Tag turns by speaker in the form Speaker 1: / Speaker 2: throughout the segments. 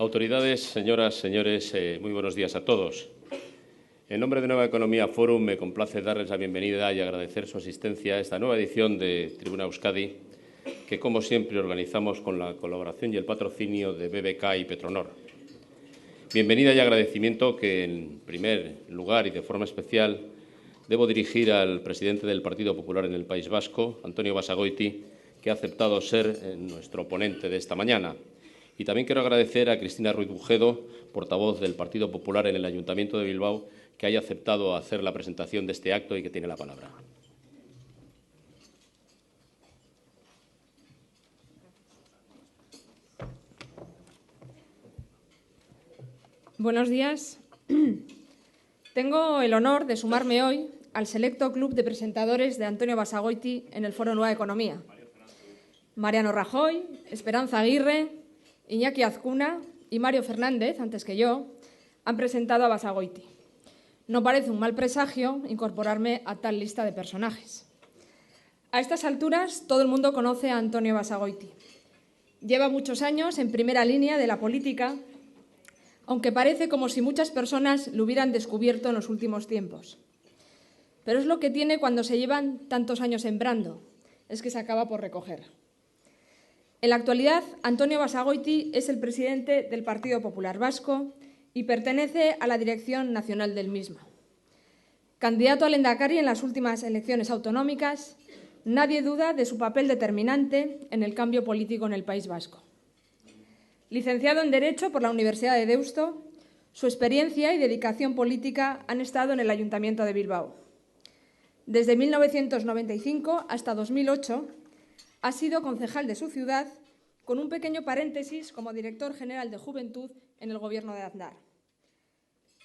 Speaker 1: Autoridades, señoras, señores, muy buenos días a todos. En nombre de Nueva Economía Forum me complace darles la bienvenida y agradecer su asistencia a esta nueva edición de Tribuna Euskadi, que, como siempre, organizamos con la colaboración y el patrocinio de BBK y Petronor. Bienvenida y agradecimiento que, en primer lugar y de forma especial, debo dirigir al presidente del Partido Popular en el País Vasco, Antonio Basagoiti, que ha aceptado ser nuestro ponente de esta mañana. Y también quiero agradecer a Cristina Ruiz Bujedo, portavoz del Partido Popular en el Ayuntamiento de Bilbao, que haya aceptado hacer la presentación de este acto y que tiene la palabra.
Speaker 2: Buenos días. Tengo el honor de sumarme hoy al selecto club de presentadores de Antonio Basagoiti en el Foro Nueva Economía. Mariano Rajoy, Esperanza Aguirre, Iñaki Azcuna y Mario Fernández, antes que yo, han presentado a Basagoiti. No parece un mal presagio incorporarme a tal lista de personajes. A estas alturas, todo el mundo conoce a Antonio Basagoiti. Lleva muchos años en primera línea de la política, aunque parece como si muchas personas lo hubieran descubierto en los últimos tiempos. Pero es lo que tiene cuando se llevan tantos años sembrando, es que se acaba por recoger. En la actualidad, Antonio Basagoiti es el presidente del Partido Popular Vasco y pertenece a la dirección nacional del mismo. Candidato al Lehendakari en las últimas elecciones autonómicas, nadie duda de su papel determinante en el cambio político en el País Vasco. Licenciado en Derecho por la Universidad de Deusto, su experiencia y dedicación política han estado en el Ayuntamiento de Bilbao. Desde 1995 hasta 2008 ha sido concejal de su ciudad, con un pequeño paréntesis como director general de Juventud en el Gobierno de Aznar.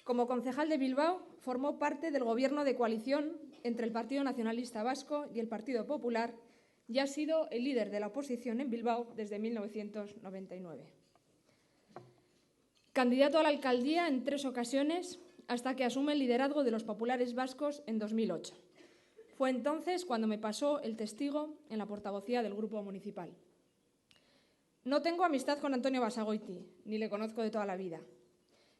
Speaker 2: Como concejal de Bilbao, formó parte del Gobierno de coalición entre el Partido Nacionalista Vasco y el Partido Popular y ha sido el líder de la oposición en Bilbao desde 1999. Candidato a la alcaldía en 3 ocasiones hasta que asume el liderazgo de los populares vascos en 2008. Fue entonces cuando me pasó el testigo en la portavocía del grupo municipal. No tengo amistad con Antonio Basagoiti, ni le conozco de toda la vida.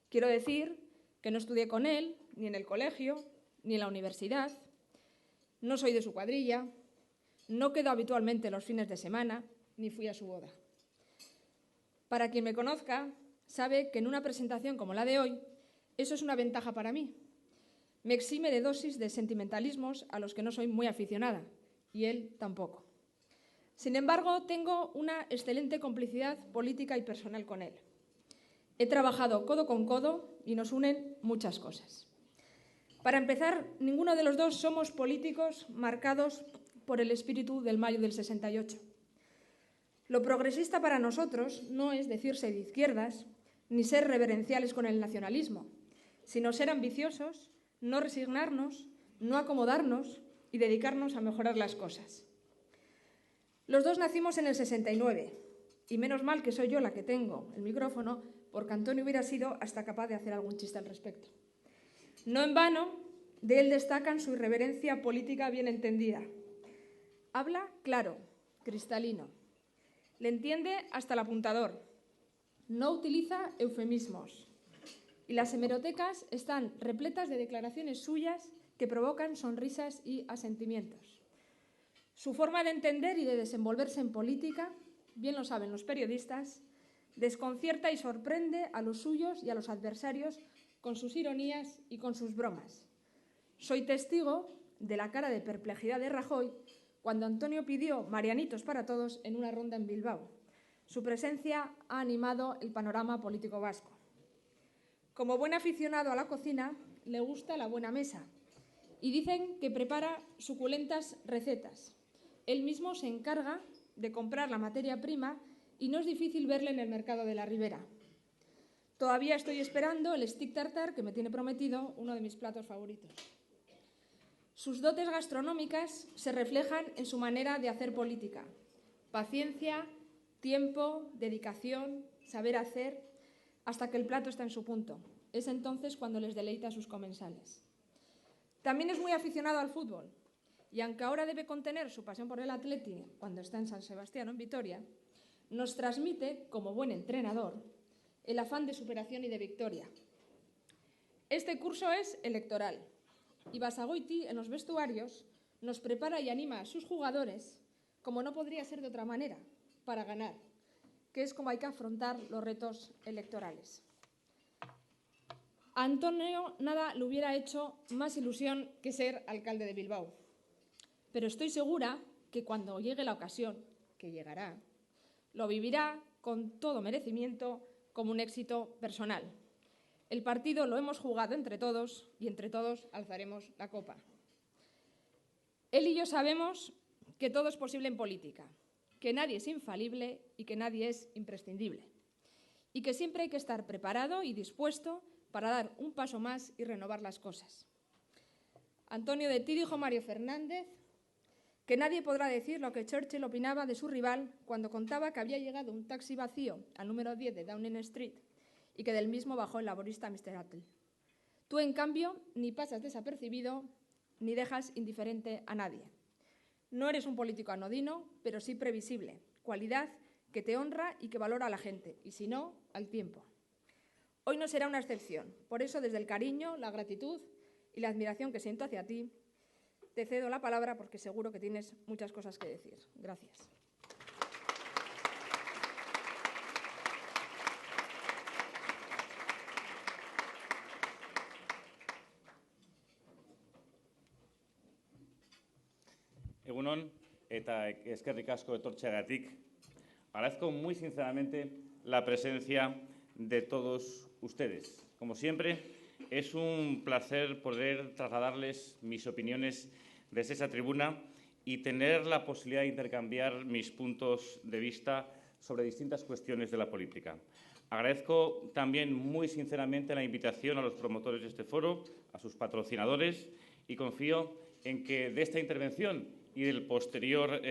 Speaker 2: Quiero decir que no estudié con él, ni en el colegio, ni en la universidad. No soy de su cuadrilla, no quedo habitualmente los fines de semana, ni fui a su boda. Para quien me conozca, sabe que en una presentación como la de hoy, eso es una ventaja para mí. Me exime de dosis de sentimentalismos a los que no soy muy aficionada, y él tampoco. Sin embargo, tengo una excelente complicidad política y personal con él. He trabajado codo con codo y nos unen muchas cosas. Para empezar, ninguno de los dos somos políticos marcados por el espíritu del mayo del 68. Lo progresista para nosotros no es decirse de izquierdas ni ser reverenciales con el nacionalismo, sino ser ambiciosos, no resignarnos, no acomodarnos y dedicarnos a mejorar las cosas. Los dos nacimos en el 69 y menos mal que soy yo la que tengo el micrófono, porque Antonio hubiera sido hasta capaz de hacer algún chiste al respecto. No en vano, de él destacan su irreverencia política bien entendida. Habla claro, cristalino. Le entiende hasta el apuntador. No utiliza eufemismos. Y las hemerotecas están repletas de declaraciones suyas que provocan sonrisas y asentimientos. Su forma de entender y de desenvolverse en política, bien lo saben los periodistas, desconcierta y sorprende a los suyos y a los adversarios con sus ironías y con sus bromas. Soy testigo de la cara de perplejidad de Rajoy cuando Antonio pidió Marianitos para todos en una ronda en Bilbao. Su presencia ha animado el panorama político vasco. Como buen aficionado a la cocina, le gusta la buena mesa y dicen que prepara suculentas recetas. Él mismo se encarga de comprar la materia prima y no es difícil verle en el mercado de la Ribera. Todavía estoy esperando el stick tartar que me tiene prometido, uno de mis platos favoritos. Sus dotes gastronómicas se reflejan en su manera de hacer política. Paciencia, tiempo, dedicación, saber hacer, hasta que el plato está en su punto. Es entonces cuando les deleita a sus comensales. También es muy aficionado al fútbol y aunque ahora debe contener su pasión por el Athletic cuando está en San Sebastián o en Vitoria, nos transmite, como buen entrenador, el afán de superación y de victoria. Este curso es electoral y Basagoiti en los vestuarios nos prepara y anima a sus jugadores, como no podría ser de otra manera, para ganar, que es como hay que afrontar los retos electorales. A Antonio nada le hubiera hecho más ilusión que ser alcalde de Bilbao, pero estoy segura que cuando llegue la ocasión, que llegará, lo vivirá con todo merecimiento como un éxito personal. El partido lo hemos jugado entre todos y entre todos alzaremos la copa. Él y yo sabemos que todo es posible en política, que nadie es infalible y que nadie es imprescindible, y que siempre hay que estar preparado y dispuesto para dar un paso más y renovar las cosas. Antonio, de ti dijo Mario Fernández que nadie podrá decir lo que Churchill opinaba de su rival cuando contaba que había llegado un taxi vacío al número 10 de Downing Street y que del mismo bajó el laborista Mr. Attle. Tú, en cambio, ni pasas desapercibido ni dejas indiferente a nadie. No eres un político anodino, pero sí previsible, cualidad que te honra y que valora a la gente, y si no, al tiempo. Hoy no será una excepción. Por eso, desde el cariño, la gratitud y la admiración que siento hacia ti, te cedo la palabra porque seguro que tienes muchas cosas que decir. Gracias.
Speaker 3: Egunon, eta eskerrik asko etortzeagatik. Agradezco muy sinceramente la presencia de todos ustedes. Como siempre, es un placer poder trasladarles mis opiniones desde esa tribuna y tener la posibilidad de intercambiar mis puntos de vista sobre distintas cuestiones de la política. Agradezco también muy sinceramente la invitación a los promotores de este foro, a sus patrocinadores, y confío en que de esta intervención y del posterior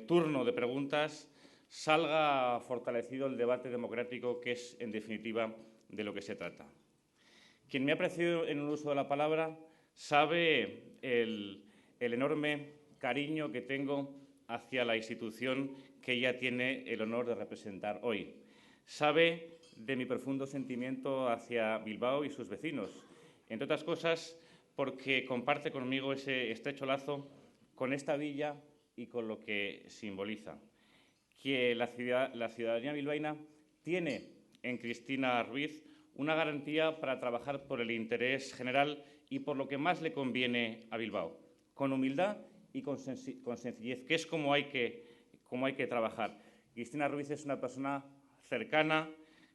Speaker 3: turno de preguntas salga fortalecido el debate democrático, que es, en definitiva, de lo que se trata. Quien me ha precedido en el uso de la palabra sabe el enorme cariño que tengo hacia la institución que ella tiene el honor de representar hoy. Sabe de mi profundo sentimiento hacia Bilbao y sus vecinos, entre otras cosas porque comparte conmigo ese estrecho lazo con esta villa y con lo que simboliza. Que la ciudadanía bilbaína tiene en Cristina Ruiz una garantía para trabajar por el interés general y por lo que más le conviene a Bilbao, con humildad y con sencillez, que es como hay que trabajar. Cristina Ruiz es una persona cercana,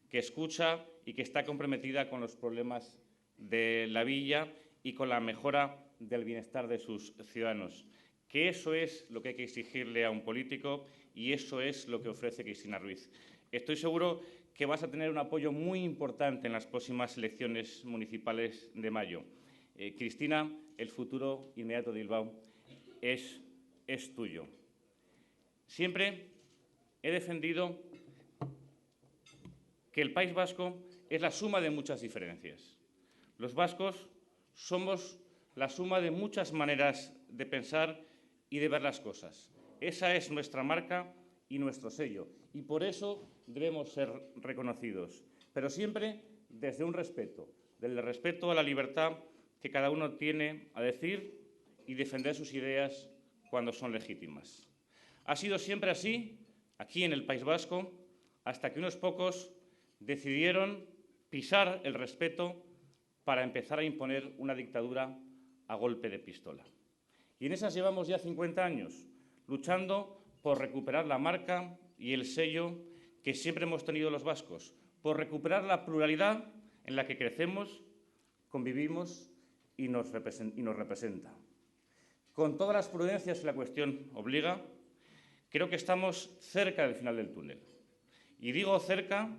Speaker 3: que escucha y que está comprometida con los problemas de la villa y con la mejora del bienestar de sus ciudadanos. Que eso es lo que hay que exigirle a un político y eso es lo que ofrece Cristina Ruiz. Estoy seguro que vas a tener un apoyo muy importante en las próximas elecciones municipales de mayo. Cristina, el futuro inmediato de Bilbao es tuyo. Siempre he defendido que el País Vasco es la suma de muchas diferencias. Los vascos somos la suma de muchas maneras de pensar y de ver las cosas. Esa es nuestra marca y nuestro sello, y por eso debemos ser reconocidos, pero siempre desde un respeto, del respeto a la libertad que cada uno tiene a decir y defender sus ideas cuando son legítimas. Ha sido siempre así, aquí en el País Vasco, hasta que unos pocos decidieron pisar el respeto para empezar a imponer una dictadura a golpe de pistola. Y en esas llevamos ya 50 años, luchando por recuperar la marca y el sello que siempre hemos tenido los vascos, por recuperar la pluralidad en la que crecemos, convivimos y nos representa. Con todas las prudencias que la cuestión obliga, creo que estamos cerca del final del túnel. Y digo cerca,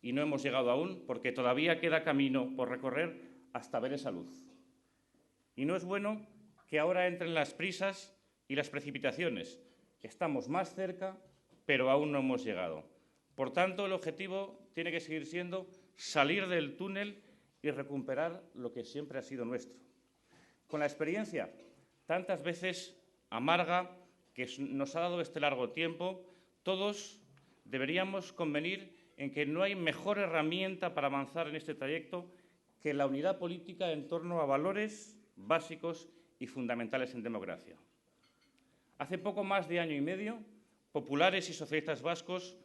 Speaker 3: y no hemos llegado aún, porque todavía queda camino por recorrer hasta ver esa luz. Y no es bueno que ahora entren las prisas y las precipitaciones. Estamos más cerca, pero aún no hemos llegado. Por tanto, el objetivo tiene que seguir siendo salir del túnel y recuperar lo que siempre ha sido nuestro. Con la experiencia, tantas veces amarga, que nos ha dado este largo tiempo, todos deberíamos convenir en que no hay mejor herramienta para avanzar en este trayecto que la unidad política en torno a valores básicos y fundamentales en democracia. Hace poco más de año y medio, populares y socialistas vascos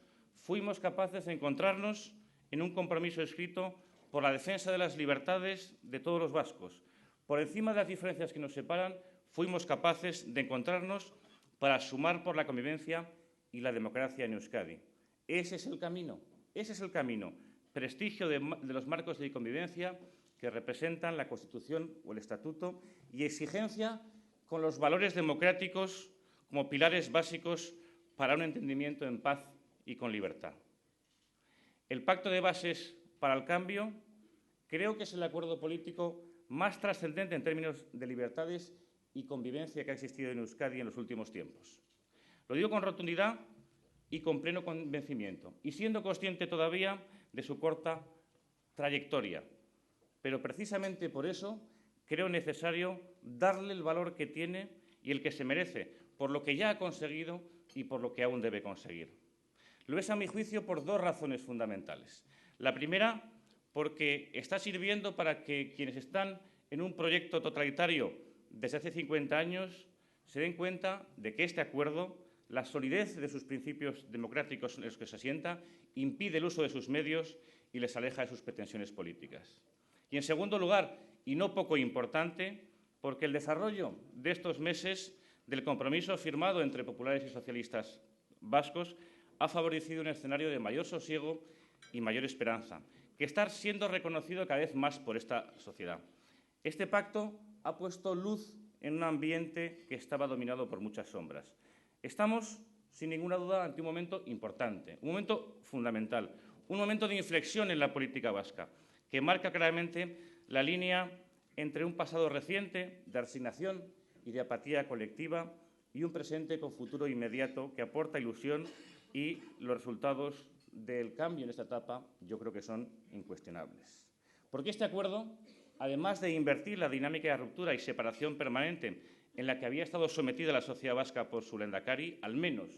Speaker 3: fuimos capaces de encontrarnos en un compromiso escrito por la defensa de las libertades de todos los vascos. Por encima de las diferencias que nos separan, fuimos capaces de encontrarnos para sumar por la convivencia y la democracia en Euskadi. Ese es el camino, prestigio de los marcos de convivencia que representan la Constitución o el Estatuto y exigencia con los valores democráticos como pilares básicos para un entendimiento en paz y con libertad. El Pacto de Bases para el Cambio creo que es el acuerdo político más trascendente en términos de libertades y convivencia que ha existido en Euskadi en los últimos tiempos. Lo digo con rotundidad y con pleno convencimiento, y siendo consciente todavía de su corta trayectoria. Pero precisamente por eso creo necesario darle el valor que tiene y el que se merece, por lo que ya ha conseguido y por lo que aún debe conseguir. Lo es, a mi juicio, por dos razones fundamentales. La primera, porque está sirviendo para que quienes están en un proyecto totalitario desde hace 50 años se den cuenta de que este acuerdo, la solidez de sus principios democráticos en los que se asienta, impide el uso de sus medios y les aleja de sus pretensiones políticas. Y, en segundo lugar, y no poco importante, porque el desarrollo de estos meses del compromiso firmado entre populares y socialistas vascos ha favorecido un escenario de mayor sosiego y mayor esperanza, que está siendo reconocido cada vez más por esta sociedad. Este pacto ha puesto luz en un ambiente que estaba dominado por muchas sombras. Estamos, sin ninguna duda, ante un momento importante, un momento fundamental, un momento de inflexión en la política vasca, que marca claramente la línea entre un pasado reciente de resignación y de apatía colectiva y un presente con futuro inmediato que aporta ilusión, y los resultados del cambio en esta etapa yo creo que son incuestionables. Porque este acuerdo, además de invertir la dinámica de ruptura y separación permanente en la que había estado sometida la sociedad vasca por su lehendakari, al menos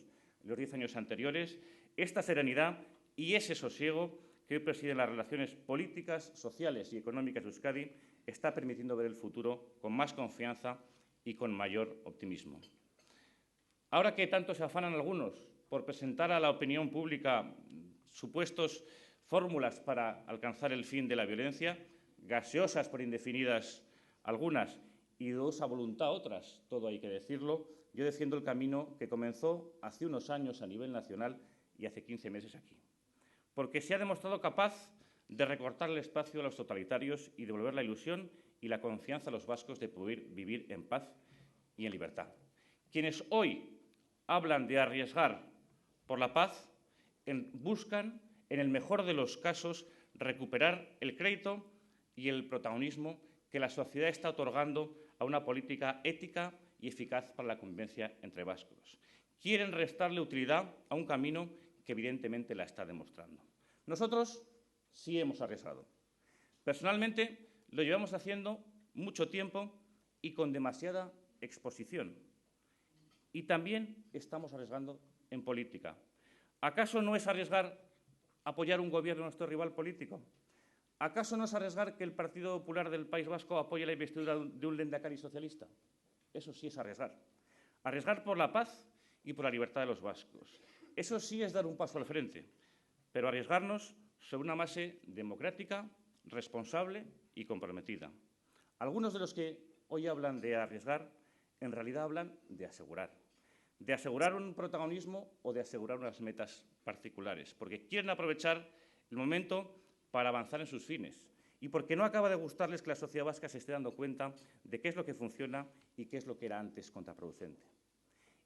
Speaker 3: en los 10 años anteriores, esta serenidad y ese sosiego que hoy presiden las relaciones políticas, sociales y económicas de Euskadi está permitiendo ver el futuro con más confianza y con mayor optimismo. Ahora que tanto se afanan algunos por presentar a la opinión pública supuestos fórmulas para alcanzar el fin de la violencia, gaseosas por indefinidas algunas y dudosa voluntad otras, todo hay que decirlo, yo defiendo el camino que comenzó hace unos años a nivel nacional y hace 15 meses aquí. Porque se ha demostrado capaz de recortar el espacio a los totalitarios y devolver la ilusión y la confianza a los vascos de poder vivir en paz y en libertad. Quienes hoy hablan de arriesgar por la paz buscan, en el mejor de los casos, recuperar el crédito y el protagonismo que la sociedad está otorgando a una política ética y eficaz para la convivencia entre vascos. Quieren restarle utilidad a un camino que evidentemente la está demostrando. Nosotros sí hemos arriesgado. Personalmente lo llevamos haciendo mucho tiempo y con demasiada exposición. Y también estamos arriesgando en política. ¿Acaso no es arriesgar apoyar un gobierno de nuestro rival político? ¿Acaso no es arriesgar que el Partido Popular del País Vasco apoye la investidura de un lehendakari socialista? Eso sí es arriesgar. Arriesgar por la paz y por la libertad de los vascos. Eso sí es dar un paso al frente, pero arriesgarnos sobre una base democrática, responsable y comprometida. Algunos de los que hoy hablan de arriesgar, en realidad hablan de asegurar un protagonismo o de asegurar unas metas particulares, porque quieren aprovechar el momento para avanzar en sus fines y porque no acaba de gustarles que la sociedad vasca se esté dando cuenta de qué es lo que funciona y qué es lo que era antes contraproducente.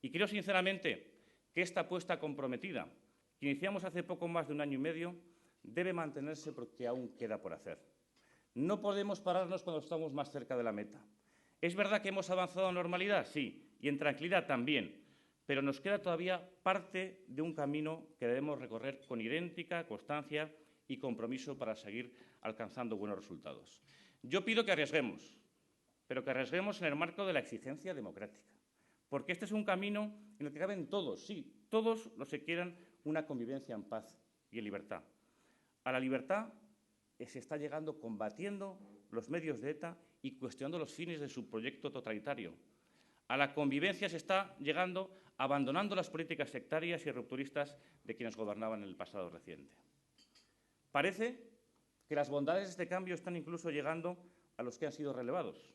Speaker 3: Y creo sinceramente que esta apuesta comprometida, que iniciamos hace poco más de un año y medio, debe mantenerse porque aún queda por hacer. No podemos pararnos cuando estamos más cerca de la meta. ¿Es verdad que hemos avanzado en normalidad? Sí, y en tranquilidad también, pero nos queda todavía parte de un camino que debemos recorrer con idéntica constancia y compromiso para seguir alcanzando buenos resultados. Yo pido que arriesguemos, pero que arriesguemos en el marco de la exigencia democrática, porque este es un camino en el que caben todos, sí, todos los que quieran una convivencia en paz y en libertad. A la libertad se está llegando combatiendo los medios de ETA y cuestionando los fines de su proyecto totalitario. A la convivencia se está llegando abandonando las políticas sectarias y rupturistas de quienes gobernaban en el pasado reciente. Parece que las bondades de este cambio están incluso llegando a los que han sido relevados.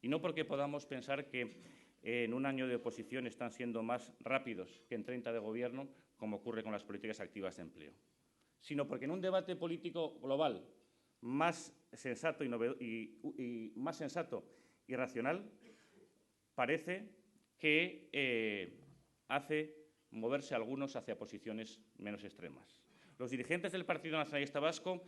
Speaker 3: Y no porque podamos pensar que en un año de oposición están siendo más rápidos que en 30 de gobierno, como ocurre con las políticas activas de empleo, sino porque en un debate político global más sensato y racional parece que hace moverse a algunos hacia posiciones menos extremas. Los dirigentes del Partido Nacionalista Vasco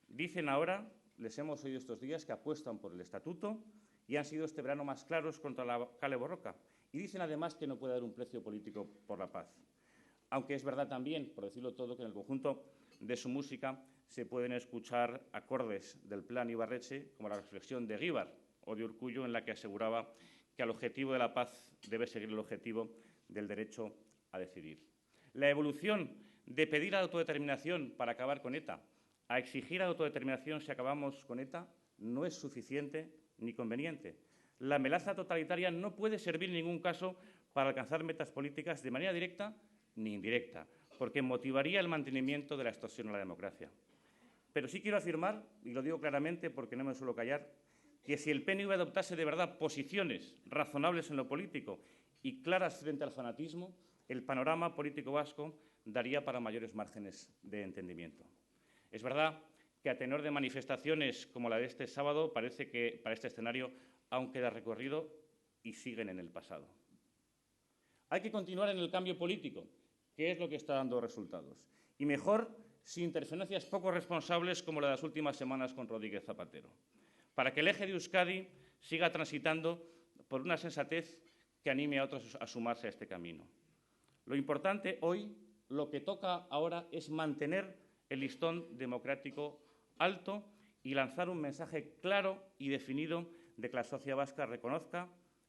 Speaker 3: dicen ahora, les hemos oído estos días, que apuestan por el Estatuto y han sido este verano más claros contra la kale borroka. Y dicen además que no puede haber un precio político por la paz. Aunque es verdad también, por decirlo todo, que en el conjunto de su música se pueden escuchar acordes del plan Ibarretxe, como la reflexión de Eguíbar o de Urkullu, en la que aseguraba que al objetivo de la paz debe seguir el objetivo del derecho a decidir. La evolución de pedir autodeterminación para acabar con ETA a exigir autodeterminación si acabamos con ETA no es suficiente ni conveniente. La amenaza totalitaria no puede servir en ningún caso para alcanzar metas políticas de manera directa ni indirecta, porque motivaría el mantenimiento de la extorsión a la democracia. Pero sí quiero afirmar, y lo digo claramente porque no me suelo callar, que si el PNV adoptase de verdad posiciones razonables en lo político y claras frente al fanatismo, el panorama político vasco daría para mayores márgenes de entendimiento. Es verdad que a tenor de manifestaciones como la de este sábado parece que para este escenario aún queda recorrido y siguen en el pasado. Hay que continuar en el cambio político, que es lo que está dando resultados, y mejor sin interferencias poco responsables como la de las últimas semanas con Rodríguez Zapatero, para que el eje de Euskadi siga transitando por una sensatez que anime a otros a sumarse a este camino. Lo importante hoy, lo que toca ahora, es mantener el listón democrático alto y lanzar un mensaje claro y definido de que la sociedad vasca reconozca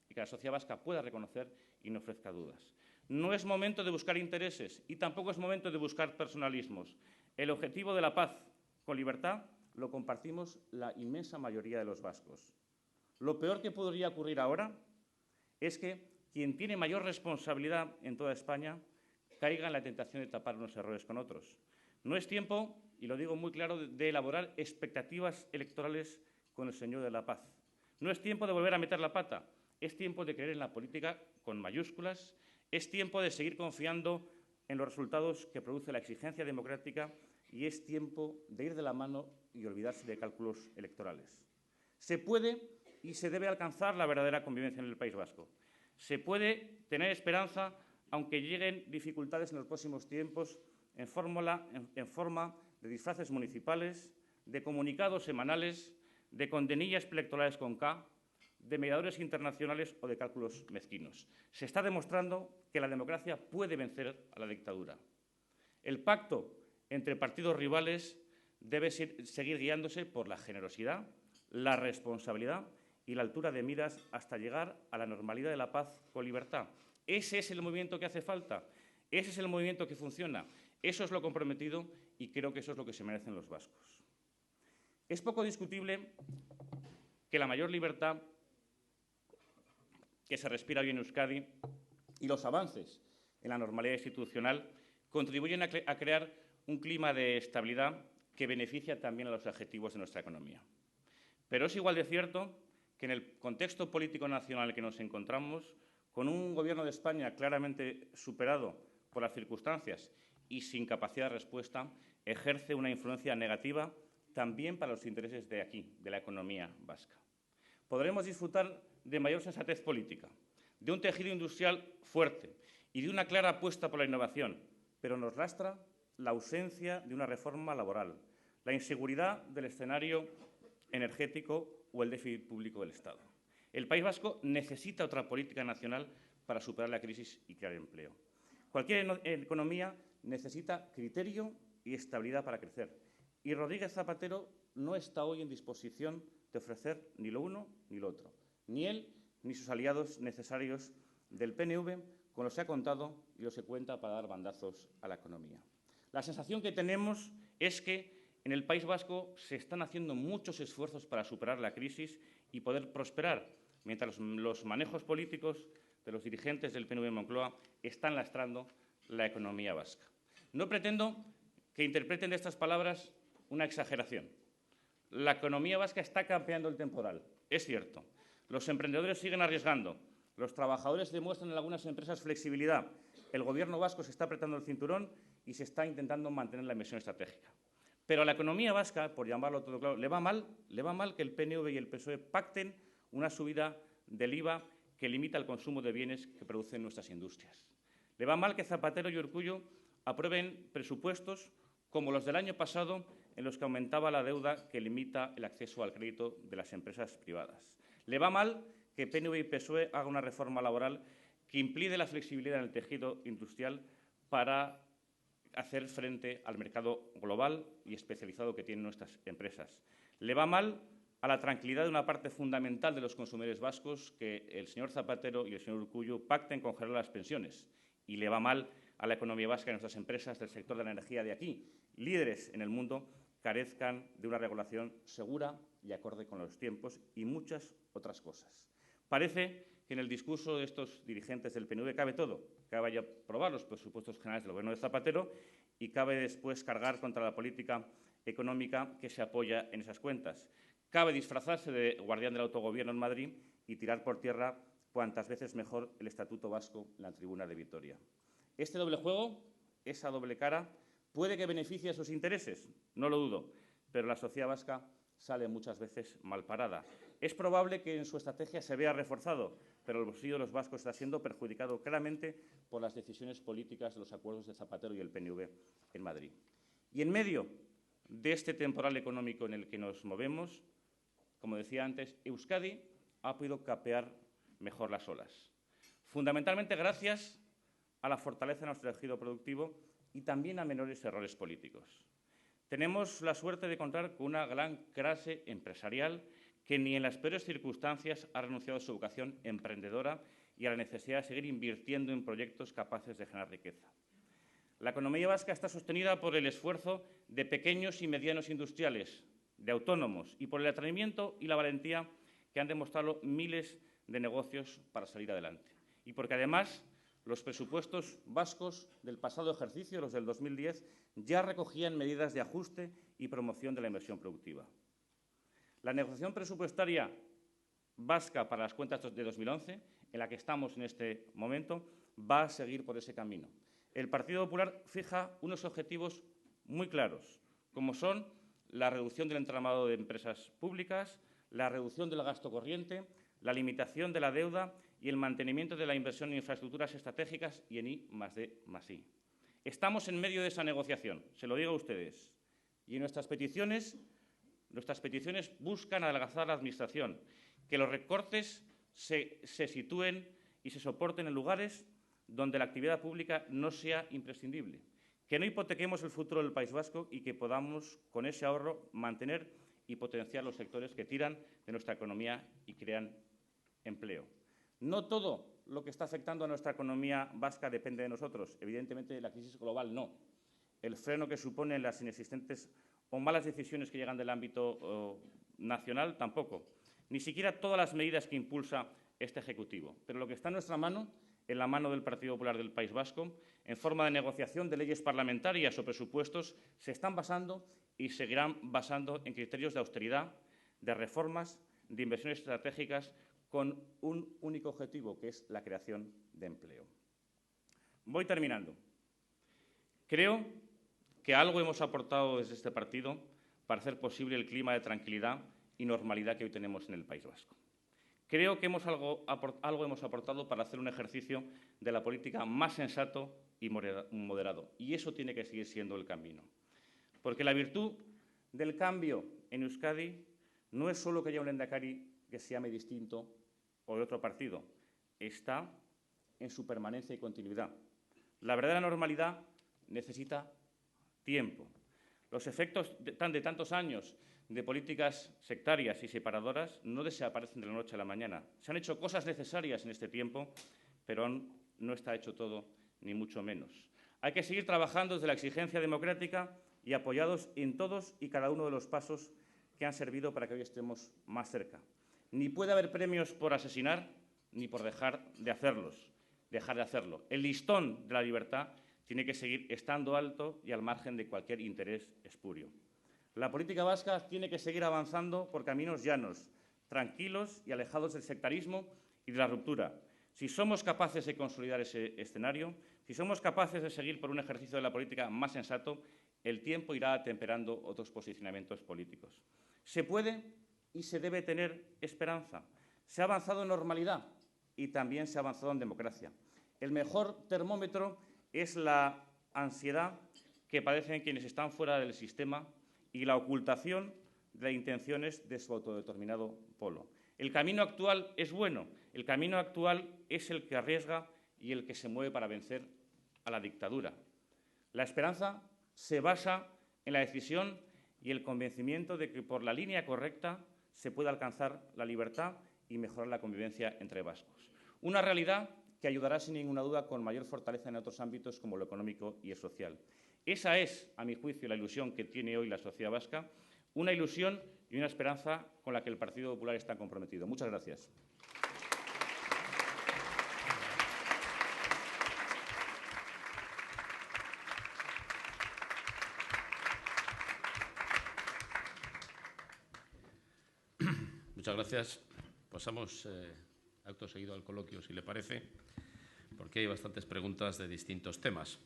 Speaker 3: y que la sociedad vasca pueda reconocer y no ofrezca dudas. No es momento de buscar intereses y tampoco es momento de buscar personalismos. El objetivo de la paz con libertad lo compartimos la inmensa mayoría de los vascos. Lo peor que podría ocurrir ahora es que quien tiene mayor responsabilidad en toda España caiga en la tentación de tapar unos errores con otros. No es tiempo, y lo digo muy claro, de elaborar expectativas electorales con el Señor de la Paz. No es tiempo de volver a meter la pata. Es tiempo de creer en la política con mayúsculas. Es tiempo de seguir confiando en los resultados que produce la exigencia democrática y es tiempo de ir de la mano y olvidarse de cálculos electorales. Se puede y se debe alcanzar la verdadera convivencia en el País Vasco. Se puede tener esperanza aunque lleguen dificultades en los próximos tiempos en forma de disfraces municipales, de comunicados semanales, de condenillas electorales con K, de mediadores internacionales o de cálculos mezquinos. Se está demostrando que la democracia puede vencer a la dictadura. El pacto entre partidos rivales debe seguir guiándose por la generosidad, la responsabilidad y la altura de miras hasta llegar a la normalidad de la paz con libertad. Ese es el movimiento que hace falta, ese es el movimiento que funciona, eso es lo comprometido y creo que eso es lo que se merecen los vascos. Es poco discutible que la mayor libertad que se respira hoy en Euskadi y los avances en la normalidad institucional contribuyen a crear un clima de estabilidad que beneficia también a los objetivos de nuestra economía. Pero es igual de cierto que en el contexto político nacional en el que nos encontramos, con un Gobierno de España claramente superado por las circunstancias y sin capacidad de respuesta, ejerce una influencia negativa también para los intereses de aquí, de la economía vasca. Podremos disfrutar de mayor sensatez política, de un tejido industrial fuerte y de una clara apuesta por la innovación, pero nos lastra la ausencia de una reforma laboral, la inseguridad del escenario energético o el déficit público del Estado. El País Vasco necesita otra política nacional para superar la crisis y crear empleo. Cualquier economía necesita criterio y estabilidad para crecer. Y Rodríguez Zapatero no está hoy en disposición de ofrecer ni lo uno ni lo otro. Ni él ni sus aliados necesarios del PNV con los que ha contado y los que cuenta para dar bandazos a la economía. La sensación que tenemos es que En el País Vasco se están haciendo muchos esfuerzos para superar la crisis y poder prosperar, mientras los manejos políticos de los dirigentes del PNV en Moncloa están lastrando la economía vasca. No pretendo que interpreten de estas palabras una exageración. La economía vasca está campeando el temporal, es cierto. Los emprendedores siguen arriesgando, los trabajadores demuestran en algunas empresas flexibilidad, el Gobierno vasco se está apretando el cinturón y se está intentando mantener la inversión estratégica. Pero a la economía vasca, por llamarlo todo claro, le va mal que el PNV y el PSOE pacten una subida del IVA que limita el consumo de bienes que producen nuestras industrias. Le va mal que Zapatero y Urkullu aprueben presupuestos como los del año pasado, en los que aumentaba la deuda que limita el acceso al crédito de las empresas privadas. Le va mal que PNV y PSOE hagan una reforma laboral que implique la flexibilidad en el tejido industrial para hacer frente al mercado global y especializado que tienen nuestras empresas. Le va mal a la tranquilidad de una parte fundamental de los consumidores vascos que el señor Zapatero y el señor Urkullu pacten congelar las pensiones. Y le va mal a la economía vasca y a nuestras empresas del sector de la energía de aquí, líderes en el mundo, carezcan de una regulación segura y acorde con los tiempos y muchas otras cosas. Parece que en el discurso de estos dirigentes del PNV cabe todo. Cabe ya aprobar los presupuestos generales del Gobierno de Zapatero y cabe después cargar contra la política económica que se apoya en esas cuentas. Cabe disfrazarse de guardián del autogobierno en Madrid y tirar por tierra cuantas veces mejor el Estatuto Vasco en la tribuna de Vitoria. Este doble juego, esa doble cara, puede que beneficie a sus intereses, no lo dudo, pero la sociedad vasca sale muchas veces mal parada. Es probable que en su estrategia se vea reforzado, pero el bolsillo de los vascos está siendo perjudicado claramente por las decisiones políticas de los acuerdos de Zapatero y el PNV en Madrid. Y en medio de este temporal económico en el que nos movemos, como decía antes, Euskadi ha podido capear mejor las olas. Fundamentalmente gracias a la fortaleza de nuestro tejido productivo y también a menores errores políticos. Tenemos la suerte de contar con una gran clase empresarial que ni en las peores circunstancias ha renunciado a su vocación emprendedora y a la necesidad de seguir invirtiendo en proyectos capaces de generar riqueza. La economía vasca está sostenida por el esfuerzo de pequeños y medianos industriales, de autónomos y por el atrevimiento y la valentía que han demostrado miles de negocios para salir adelante. Y porque además los presupuestos vascos del pasado ejercicio, los del 2010, ya recogían medidas de ajuste y promoción de la inversión productiva. La negociación presupuestaria vasca para las cuentas de 2011, en la que estamos en este momento, va a seguir por ese camino. El Partido Popular fija unos objetivos muy claros, como son la reducción del entramado de empresas públicas, la reducción del gasto corriente, la limitación de la deuda y el mantenimiento de la inversión en infraestructuras estratégicas y en I+D+I. Estamos en medio de esa negociación, se lo digo a ustedes, y nuestras peticiones buscan adelgazar la Administración, que los recortes se sitúen y se soporten en lugares donde la actividad pública no sea imprescindible, que no hipotequemos el futuro del País Vasco y que podamos, con ese ahorro, mantener y potenciar los sectores que tiran de nuestra economía y crean empleo. No todo lo que está afectando a nuestra economía vasca depende de nosotros. Evidentemente, la crisis global no. El freno que suponen las inexistentes o malas decisiones que llegan del ámbito nacional tampoco. Ni siquiera todas las medidas que impulsa este Ejecutivo. Pero lo que está en nuestra mano, en la mano del Partido Popular del País Vasco, en forma de negociación de leyes parlamentarias o presupuestos, se están basando y seguirán basando en criterios de austeridad, de reformas, de inversiones estratégicas, con un único objetivo, que es la creación de empleo. Voy terminando. Creo que algo hemos aportado desde este partido para hacer posible el clima de tranquilidad y normalidad que hoy tenemos en el País Vasco. Creo que algo hemos aportado para hacer un ejercicio de la política más sensato y moderado. Y eso tiene que seguir siendo el camino. Porque la virtud del cambio en Euskadi no es solo que haya un lehendakari que se llame distinto o de otro partido. Está en su permanencia y continuidad. La verdadera normalidad necesita tiempo. Los efectos de tantos años de políticas sectarias y separadoras no desaparecen de la noche a la mañana. Se han hecho cosas necesarias en este tiempo, pero no está hecho todo, ni mucho menos. Hay que seguir trabajando desde la exigencia democrática y apoyados en todos y cada uno de los pasos que han servido para que hoy estemos más cerca. Ni puede haber premios por asesinar ni por dejar de hacerlo. El listón de la libertad tiene que seguir estando alto y al margen de cualquier interés espurio. La política vasca tiene que seguir avanzando por caminos llanos, tranquilos y alejados del sectarismo y de la ruptura. Si somos capaces de consolidar ese escenario, si somos capaces de seguir por un ejercicio de la política más sensato, el tiempo irá atemperando otros posicionamientos políticos. Se puede y se debe tener esperanza. Se ha avanzado en normalidad y también se ha avanzado en democracia. El mejor termómetro es la ansiedad que padecen quienes están fuera del sistema y la ocultación de intenciones de su autodeterminado polo. El camino actual es bueno, el camino actual es el que arriesga y el que se mueve para vencer a la dictadura. La esperanza se basa en la decisión y el convencimiento de que por la línea correcta se puede alcanzar la libertad y mejorar la convivencia entre vascos. Una realidad que ayudará sin ninguna duda con mayor fortaleza en otros ámbitos como lo económico y el social. Esa es, a mi juicio, la ilusión que tiene hoy la sociedad vasca, una ilusión y una esperanza con la que el Partido Popular está comprometido. Muchas gracias.
Speaker 1: Muchas gracias. Pasamos acto seguido al coloquio, si le parece, porque hay bastantes preguntas de distintos temas.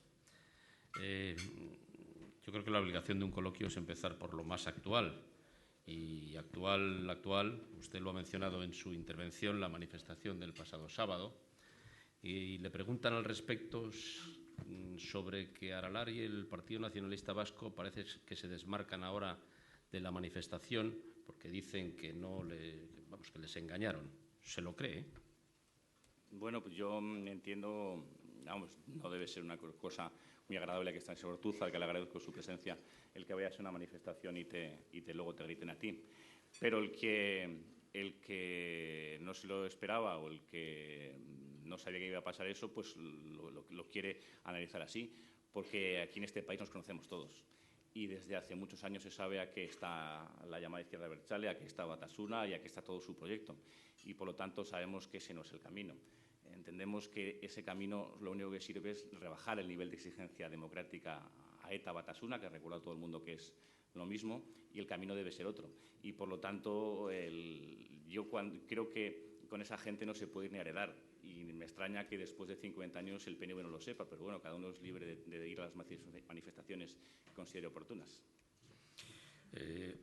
Speaker 1: Yo creo que la obligación de un coloquio es empezar por lo más actual. Y actual, usted lo ha mencionado en su intervención, la manifestación del pasado sábado, y le preguntan al respecto sobre que Aralar y el Partido Nacionalista Vasco parece que se desmarcan ahora de la manifestación porque dicen que que les engañaron. ¿Se lo cree?
Speaker 3: Bueno, pues yo entiendo, no debe ser una cosa muy agradable que está en Sortuza, al que le agradezco su presencia, el que vayas a una manifestación y luego te griten a ti. Pero el que no se lo esperaba o el que no sabía que iba a pasar eso, pues lo quiere analizar así, porque aquí en este país nos conocemos todos. Y desde hace muchos años se sabe a qué está la llamada izquierda abertzale, a qué está Batasuna y a qué está todo su proyecto. Y, por lo tanto, sabemos que ese no es el camino. Entendemos que ese camino lo único que sirve es rebajar el nivel de exigencia democrática a ETA Batasuna, que recuerda a todo el mundo que es lo mismo, y el camino debe ser otro. Y, por lo tanto, creo que con esa gente no se puede ir ni heredar. Y me extraña que después de 50 años el PNV no lo sepa, pero bueno, cada uno es libre de ir a las manifestaciones que considere oportunas.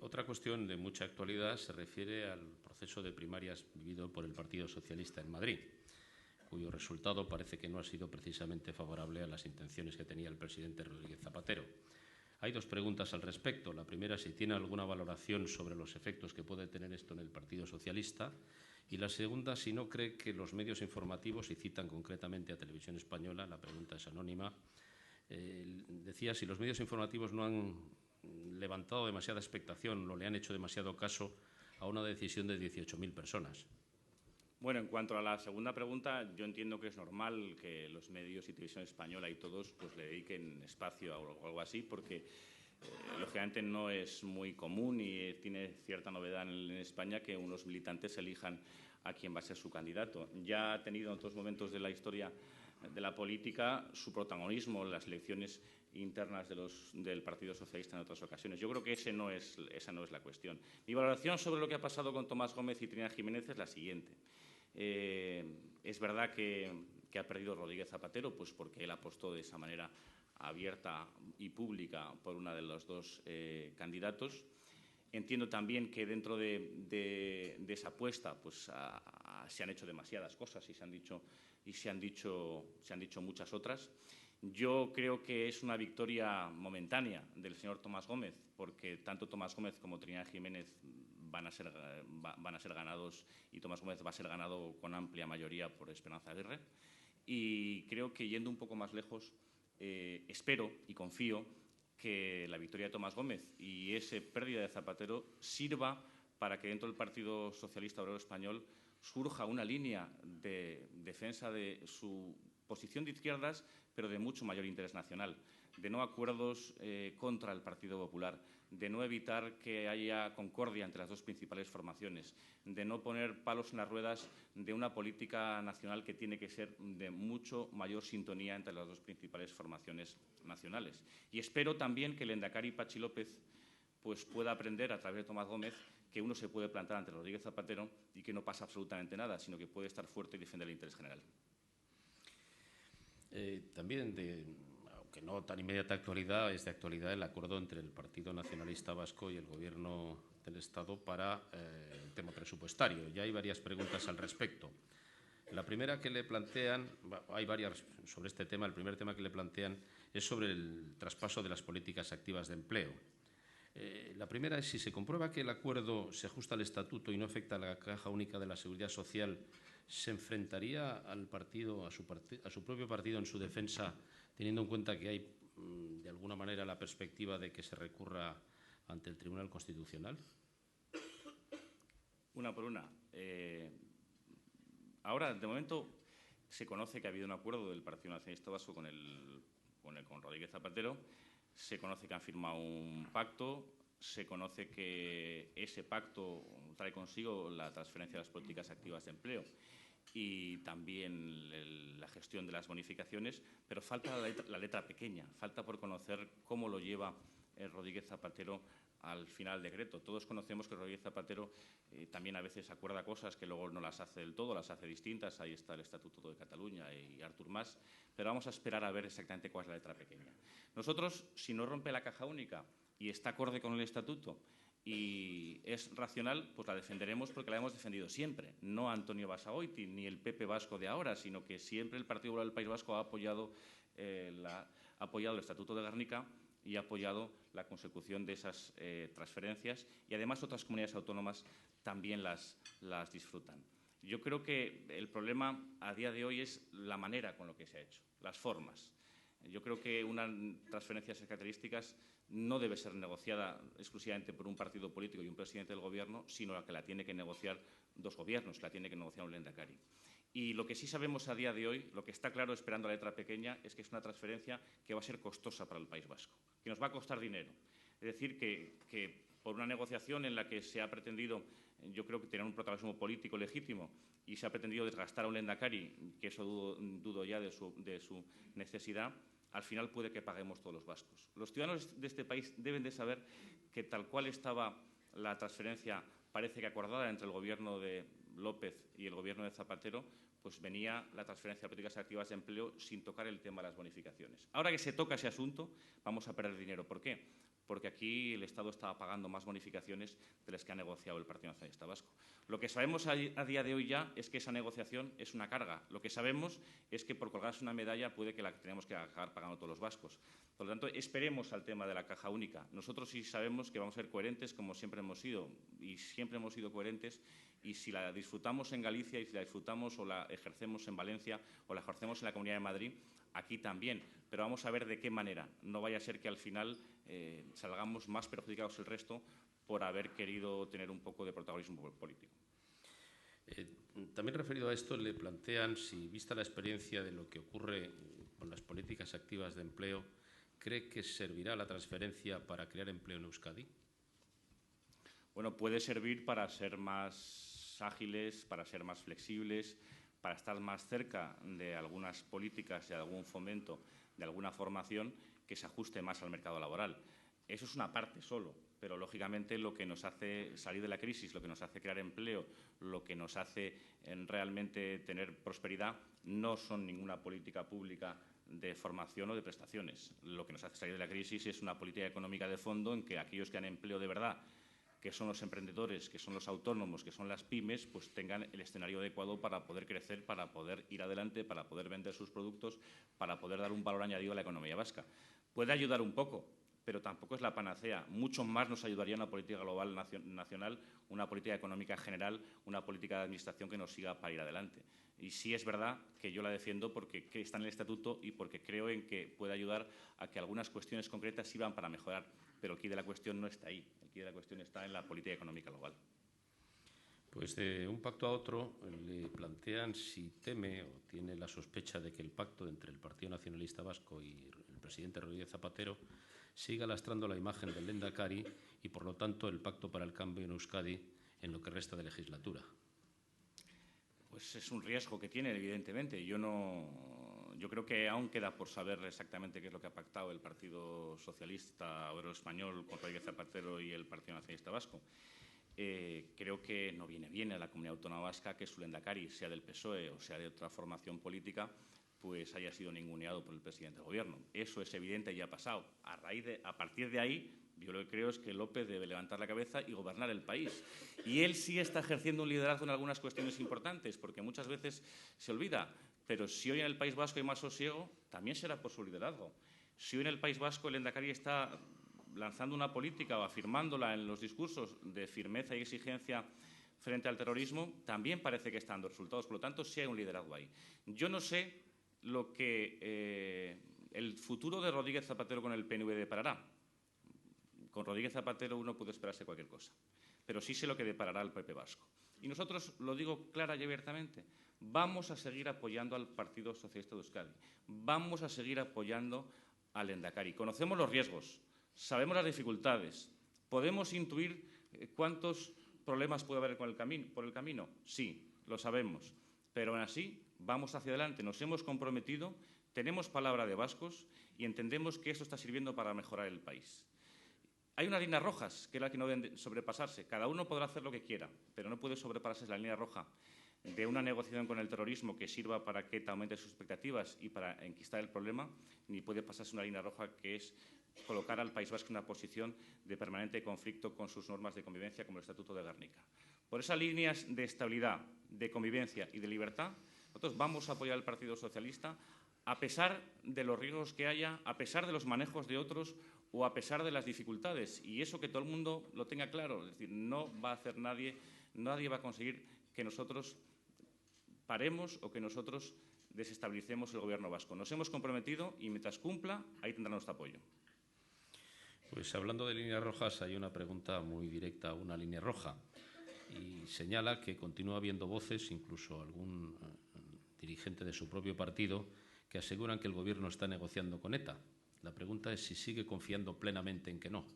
Speaker 1: Otra cuestión de mucha actualidad se refiere al proceso de primarias vivido por el Partido Socialista en Madrid, cuyo resultado parece que no ha sido precisamente favorable a las intenciones que tenía el presidente Rodríguez Zapatero. Hay dos preguntas al respecto. La primera, si tiene alguna valoración sobre los efectos que puede tener esto en el Partido Socialista. Y la segunda, si no cree que los medios informativos, y citan concretamente a Televisión Española, la pregunta es anónima, decía si los medios informativos no han levantado demasiada expectación o le han hecho demasiado caso a una decisión de 18.000 personas.
Speaker 3: Bueno, en cuanto a la segunda pregunta, yo entiendo que es normal que los medios y Televisión Española y todos pues, le dediquen espacio o algo así, porque lógicamente no es muy común y tiene cierta novedad en España que unos militantes elijan a quién va a ser su candidato. Ya ha tenido en otros momentos de la historia de la política su protagonismo en las elecciones internas del Partido Socialista en otras ocasiones. Yo creo que esa no es la cuestión. Mi valoración sobre lo que ha pasado con Tomás Gómez y Trinidad Jiménez es la siguiente. Es verdad que ha perdido Rodríguez Zapatero, pues porque él apostó de esa manera abierta y pública por una de los dos candidatos. Entiendo también que dentro de esa apuesta pues, se han hecho demasiadas cosas y se han dicho muchas otras. Yo creo que es una victoria momentánea del señor Tomás Gómez, porque tanto Tomás Gómez como Trinidad Jiménez van a ser ganados y Tomás Gómez va a ser ganado con amplia mayoría por Esperanza Aguirre. Y creo que, yendo un poco más lejos, espero y confío que la victoria de Tomás Gómez y esa pérdida de Zapatero sirva para que dentro del Partido Socialista Obrero Español surja una línea de defensa de su posición de izquierdas, pero de mucho mayor interés nacional. de no acuerdos contra el Partido Popular, de no evitar que haya concordia entre las dos principales formaciones, de no poner palos en las ruedas de una política nacional que tiene que ser de mucho mayor sintonía entre las dos principales formaciones nacionales. Y espero también que el lehendakari Patxi López pues, pueda aprender a través de Tomás Gómez que uno se puede plantar ante Rodríguez Zapatero y que no pasa absolutamente nada, sino que puede estar fuerte y defender el interés general.
Speaker 1: También, aunque no tan inmediata actualidad, es de actualidad el acuerdo entre el Partido Nacionalista Vasco y el Gobierno del Estado para el tema presupuestario. Ya hay varias preguntas al respecto. La primera que le plantean, hay varias sobre este tema, el primer tema que le plantean es sobre el traspaso de las políticas activas de empleo. La primera es si se comprueba que el acuerdo se ajusta al estatuto y no afecta a la Caja Única de la Seguridad Social, ¿se enfrentaría al partido, a su propio partido en su defensa, teniendo en cuenta que hay, de alguna manera, la perspectiva de que se recurra ante el Tribunal Constitucional?
Speaker 3: Una por una. Ahora, de momento, se conoce que ha habido un acuerdo del Partido Nacionalista Vasco con Rodríguez Zapatero. Se conoce que han firmado un pacto, se conoce que ese pacto trae consigo la transferencia de las políticas activas de empleo y también la gestión de las bonificaciones, pero falta la letra pequeña, falta por conocer cómo lo lleva Rodríguez Zapatero al final del decreto. Todos conocemos que Rodríguez Zapatero también a veces acuerda cosas que luego no las hace del todo, las hace distintas. Ahí está el Estatuto de Cataluña y Artur Mas, pero vamos a esperar a ver exactamente cuál es la letra pequeña. Nosotros, si no rompe la caja única y está acorde con el Estatuto y es racional, pues la defenderemos porque la hemos defendido siempre. No Antonio Basagoiti ni el PP vasco de ahora, sino que siempre el Partido Popular del País Vasco ha apoyado el Estatuto de Gernika y ha apoyado la consecución de esas transferencias y, además, otras comunidades autónomas también las disfrutan. Yo creo que el problema a día de hoy es la manera con la que se ha hecho, las formas. Yo creo que una transferencia de esas características no debe ser negociada exclusivamente por un partido político y un presidente del Gobierno, sino que la tiene que negociar dos gobiernos, que la tiene que negociar un lehendakari. Y lo que sí sabemos a día de hoy, lo que está claro esperando la letra pequeña, es que es una transferencia que va a ser costosa para el País Vasco, que nos va a costar dinero. Es decir, que por una negociación en la que se ha pretendido, yo creo que tener un protagonismo político legítimo y se ha pretendido desgastar a un lehendakari, que eso dudo ya de su necesidad, al final puede que paguemos todos los vascos. Los ciudadanos de este país deben de saber que tal cual estaba la transferencia, parece que acordada entre el Gobierno de López y el Gobierno de Zapatero, pues venía la transferencia de políticas activas de empleo sin tocar el tema de las bonificaciones. Ahora que se toca ese asunto, vamos a perder dinero. ¿Por qué? Porque aquí el Estado estaba pagando más bonificaciones de las que ha negociado el Partido Nacionalista Vasco. Lo que sabemos a día de hoy ya es que esa negociación es una carga. Lo que sabemos es que por colgarse una medalla puede que la tenemos que acabar pagando todos los vascos. Por lo tanto, esperemos al tema de la caja única. Nosotros sí sabemos que vamos a ser coherentes, como siempre hemos sido, y siempre hemos sido coherentes, y si la disfrutamos en Galicia y si la disfrutamos o la ejercemos en Valencia o la ejercemos en la Comunidad de Madrid, aquí también. Pero vamos a ver de qué manera. No vaya a ser que al final salgamos más perjudicados el resto por haber querido tener un poco de protagonismo político.
Speaker 1: También referido a esto, le plantean si, vista la experiencia de lo que ocurre con las políticas activas de empleo, ¿cree que servirá la transferencia para crear empleo en Euskadi?
Speaker 3: Bueno, puede servir para ser más ágiles, para ser más flexibles, para estar más cerca de algunas políticas y de algún fomento, de alguna formación que se ajuste más al mercado laboral. Eso es una parte solo, pero lógicamente lo que nos hace salir de la crisis, lo que nos hace crear empleo, lo que nos hace realmente tener prosperidad, no son ninguna política pública de formación o de prestaciones. Lo que nos hace salir de la crisis es una política económica de fondo en que aquellos que han empleo de verdad, que son los emprendedores, que son los autónomos, que son las pymes, pues tengan el escenario adecuado para poder crecer, para poder ir adelante, para poder vender sus productos, para poder dar un valor añadido a la economía vasca. Puede ayudar un poco, pero tampoco es la panacea. Mucho más nos ayudaría una política global nacional, una política económica general, una política de administración que nos siga para ir adelante. Y sí es verdad que yo la defiendo porque está en el Estatuto y porque creo en que puede ayudar a que algunas cuestiones concretas sirvan para mejorar. Pero el quid de la cuestión no está ahí. El quid de la cuestión está en la política económica global.
Speaker 1: Pues de un pacto a otro le plantean si teme o tiene la sospecha de que el pacto entre el Partido Nacionalista Vasco y el presidente Rodríguez Zapatero, siga lastrando la imagen del Lehendakari y, por lo tanto, el Pacto para el Cambio en Euskadi en lo que resta de legislatura?
Speaker 3: Pues es un riesgo que tiene, evidentemente. Yo creo que aún queda por saber exactamente qué es lo que ha pactado el Partido Socialista Obrero Español con Rodríguez Zapatero y el Partido Nacionalista Vasco. Creo que no viene bien a la Comunidad Autónoma Vasca que su lehendakari, sea del PSOE o sea de otra formación política, pues haya sido ninguneado por el presidente del Gobierno. Eso es evidente y ha pasado. A partir de ahí, yo lo que creo es que López debe levantar la cabeza y gobernar el país. Y él sí está ejerciendo un liderazgo en algunas cuestiones importantes, porque muchas veces se olvida. Pero si hoy en el País Vasco hay más sosiego, también será por su liderazgo. Si hoy en el País Vasco el lehendakari está lanzando una política o afirmándola en los discursos de firmeza y exigencia frente al terrorismo, también parece que está dando resultados. Por lo tanto, sí hay un liderazgo ahí. Yo no sé lo que el futuro de Rodríguez Zapatero con el PNV deparará. Con Rodríguez Zapatero uno puede esperarse cualquier cosa, pero sí sé lo que deparará el PP vasco. Y nosotros, lo digo clara y abiertamente, vamos a seguir apoyando al Partido Socialista de Euskadi, vamos a seguir apoyando al lehendakari. Conocemos los riesgos, sabemos las dificultades, podemos intuir cuántos problemas puede haber por el camino. Sí, lo sabemos, pero aún así vamos hacia adelante. Nos hemos comprometido, tenemos palabra de vascos y entendemos que esto está sirviendo para mejorar el país. Hay unas líneas rojas, que es la que no deben sobrepasarse. Cada uno podrá hacer lo que quiera, pero no puede sobrepasarse la línea roja de una negociación con el terrorismo que sirva para que ETA aumente sus expectativas y para enquistar el problema, ni puede pasarse una línea roja que es colocar al País Vasco en una posición de permanente conflicto con sus normas de convivencia, como el Estatuto de Gernika. Por esas líneas de estabilidad, de convivencia y de libertad, nosotros vamos a apoyar al Partido Socialista a pesar de los riesgos que haya, a pesar de los manejos de otros o a pesar de las dificultades. Y eso que todo el mundo lo tenga claro. Es decir, no va a hacer nadie va a conseguir que nosotros paremos o que nosotros desestabilicemos el Gobierno vasco. Nos hemos comprometido y mientras cumpla, ahí tendrá nuestro apoyo.
Speaker 1: Pues hablando de líneas rojas, hay una pregunta muy directa a una línea roja y señala que continúa habiendo voces, incluso algún dirigente de su propio partido, que aseguran que el Gobierno está negociando con ETA. La pregunta es si sigue confiando plenamente en que no.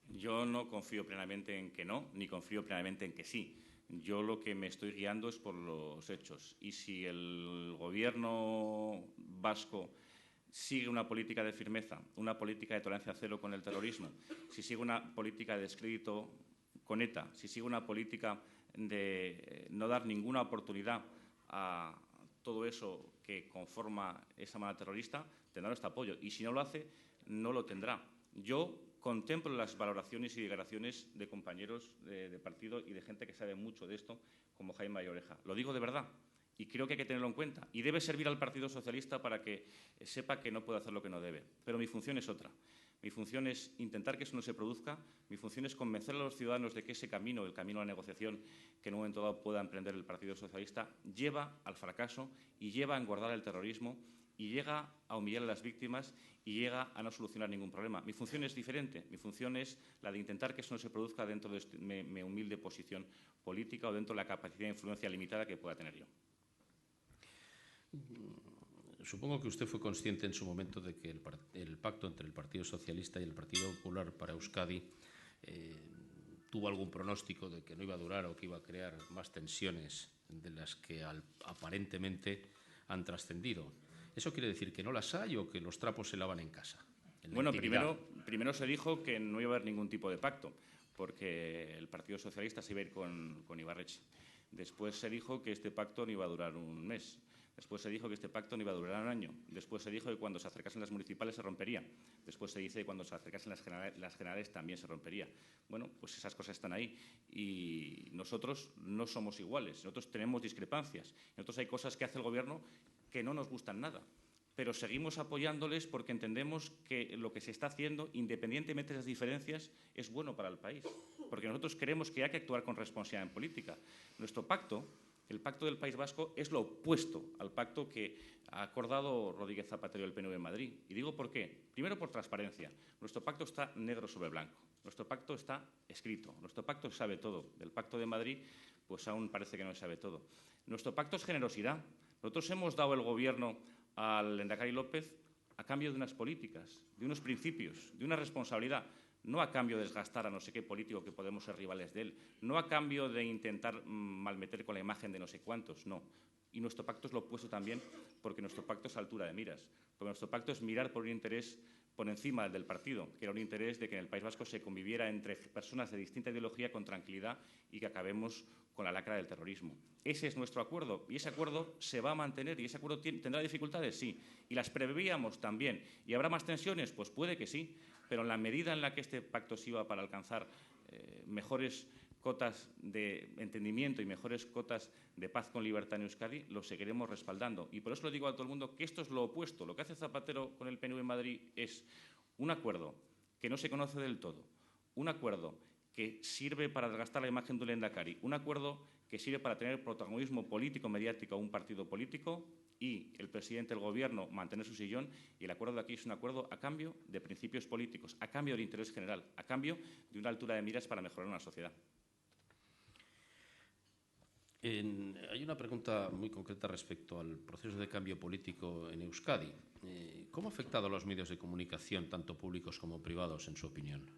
Speaker 3: Yo no confío plenamente en que no, ni confío plenamente en que sí. Yo lo que me estoy guiando es por los hechos. Y si el Gobierno vasco sigue una política de firmeza, una política de tolerancia cero con el terrorismo, si sigue una política de descrédito con ETA, si sigue una política de no dar ninguna oportunidad a todo eso que conforma esa mano terrorista, tendrá nuestro apoyo. Y si no lo hace, no lo tendrá. Yo contemplo las valoraciones y declaraciones de compañeros de partido y de gente que sabe mucho de esto, como Jaime Mayoreja. Lo digo de verdad y creo que hay que tenerlo en cuenta. Y debe servir al Partido Socialista para que sepa que no puede hacer lo que no debe. Pero mi función es otra. Mi función es intentar que eso no se produzca. Mi función es convencer a los ciudadanos de que ese camino, el camino a la negociación que en un momento dado pueda emprender el Partido Socialista, lleva al fracaso y lleva a engordar el terrorismo y llega a humillar a las víctimas y llega a no solucionar ningún problema. Mi función es diferente. Mi función es la de intentar que eso no se produzca dentro de mi humilde posición política o dentro de la capacidad de influencia limitada que pueda tener yo.
Speaker 1: Supongo que usted fue consciente en su momento de que el pacto entre el Partido Socialista y el Partido Popular para Euskadi tuvo algún pronóstico de que no iba a durar o que iba a crear más tensiones de las que aparentemente han trascendido. ¿Eso quiere decir que no las hay o que los trapos se lavan en casa?
Speaker 3: Bueno, primero se dijo que no iba a haber ningún tipo de pacto, porque el Partido Socialista se iba a ir con Ibarretxe. Después se dijo que este pacto no iba a durar un mes. Después se dijo que este pacto no iba a durar un año. Después se dijo que cuando se acercasen las municipales se rompería. Después se dice que cuando se acercasen las generales también se rompería. Bueno, pues esas cosas están ahí. Y nosotros no somos iguales. Nosotros tenemos discrepancias. Nosotros hay cosas que hace el Gobierno que no nos gustan nada. Pero seguimos apoyándoles porque entendemos que lo que se está haciendo, independientemente de las diferencias, es bueno para el país. Porque nosotros creemos que hay que actuar con responsabilidad en política. Nuestro pacto, el pacto del País Vasco, es lo opuesto al pacto que ha acordado Rodríguez Zapatero y el PNV en Madrid. Y digo por qué. Primero, por transparencia. Nuestro pacto está negro sobre blanco. Nuestro pacto está escrito. Nuestro pacto sabe todo. Del pacto de Madrid, pues aún parece que no sabe todo. Nuestro pacto es generosidad. Nosotros hemos dado el Gobierno al lehendakari López a cambio de unas políticas, de unos principios, de una responsabilidad, no a cambio de desgastar a no sé qué político que podemos ser rivales de él, no a cambio de intentar malmeter con la imagen de no sé cuántos, no. Y nuestro pacto es lo opuesto también, porque nuestro pacto es a altura de miras, porque nuestro pacto es mirar por un interés por encima del partido, que era un interés de que en el País Vasco se conviviera entre personas de distinta ideología con tranquilidad y que acabemos con la lacra del terrorismo. Ese es nuestro acuerdo y ese acuerdo se va a mantener y ese acuerdo tendrá dificultades, sí, y las preveíamos también. ¿Y habrá más tensiones? Pues puede que sí, pero en la medida en la que este pacto sirva para alcanzar mejores cotas de entendimiento y mejores cotas de paz con libertad en Euskadi, lo seguiremos respaldando. Y por eso le digo a todo el mundo que esto es lo opuesto. Lo que hace Zapatero con el PNV en Madrid es un acuerdo que no se conoce del todo, un acuerdo que sirve para desgastar la imagen de un Lehendakari, un acuerdo que sirve para tener protagonismo político, mediático a un partido político y el presidente del Gobierno mantener su sillón. Y el acuerdo de aquí es un acuerdo a cambio de principios políticos, a cambio del interés general, a cambio de una altura de miras para mejorar una sociedad.
Speaker 4: Hay una pregunta muy concreta respecto al proceso de cambio político en Euskadi. ¿Cómo ha afectado a los medios de comunicación, tanto públicos como privados, en su opinión?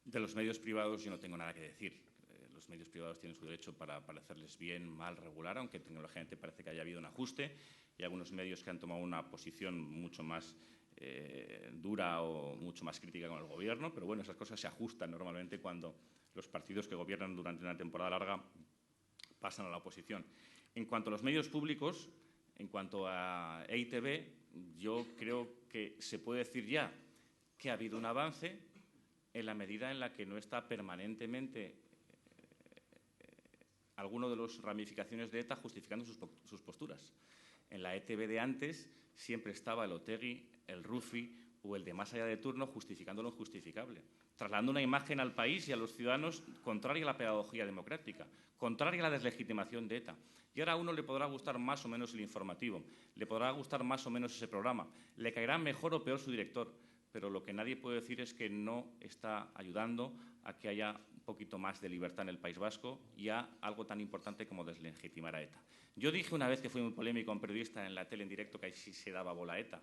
Speaker 3: De los medios privados yo no tengo nada que decir. Los medios privados tienen su derecho para parecerles bien, mal, regular, aunque tecnológicamente parece que haya habido un ajuste y algunos medios que han tomado una posición mucho más dura o mucho más crítica con el Gobierno, pero bueno, esas cosas se ajustan normalmente cuando los partidos que gobiernan durante una temporada larga pasan a la oposición. En cuanto a los medios públicos, en cuanto a EITB, yo creo que se puede decir ya que ha habido un avance en la medida en la que no está permanentemente alguno de las ramificaciones de ETA justificando sus posturas. En la ETB de antes siempre estaba el Otegi, el Rufi o el de más allá de turno justificando lo injustificable, trasladando una imagen al país y a los ciudadanos contraria a la pedagogía democrática, contraria a la deslegitimación de ETA. Y ahora a uno le podrá gustar más o menos el informativo, le podrá gustar más o menos ese programa, le caerá mejor o peor su director, pero lo que nadie puede decir es que no está ayudando a que haya un poquito más de libertad en el País Vasco y a algo tan importante como deslegitimar a ETA. Yo dije una vez que fui muy polémico a un periodista en la tele en directo que ahí sí se daba bola a ETA.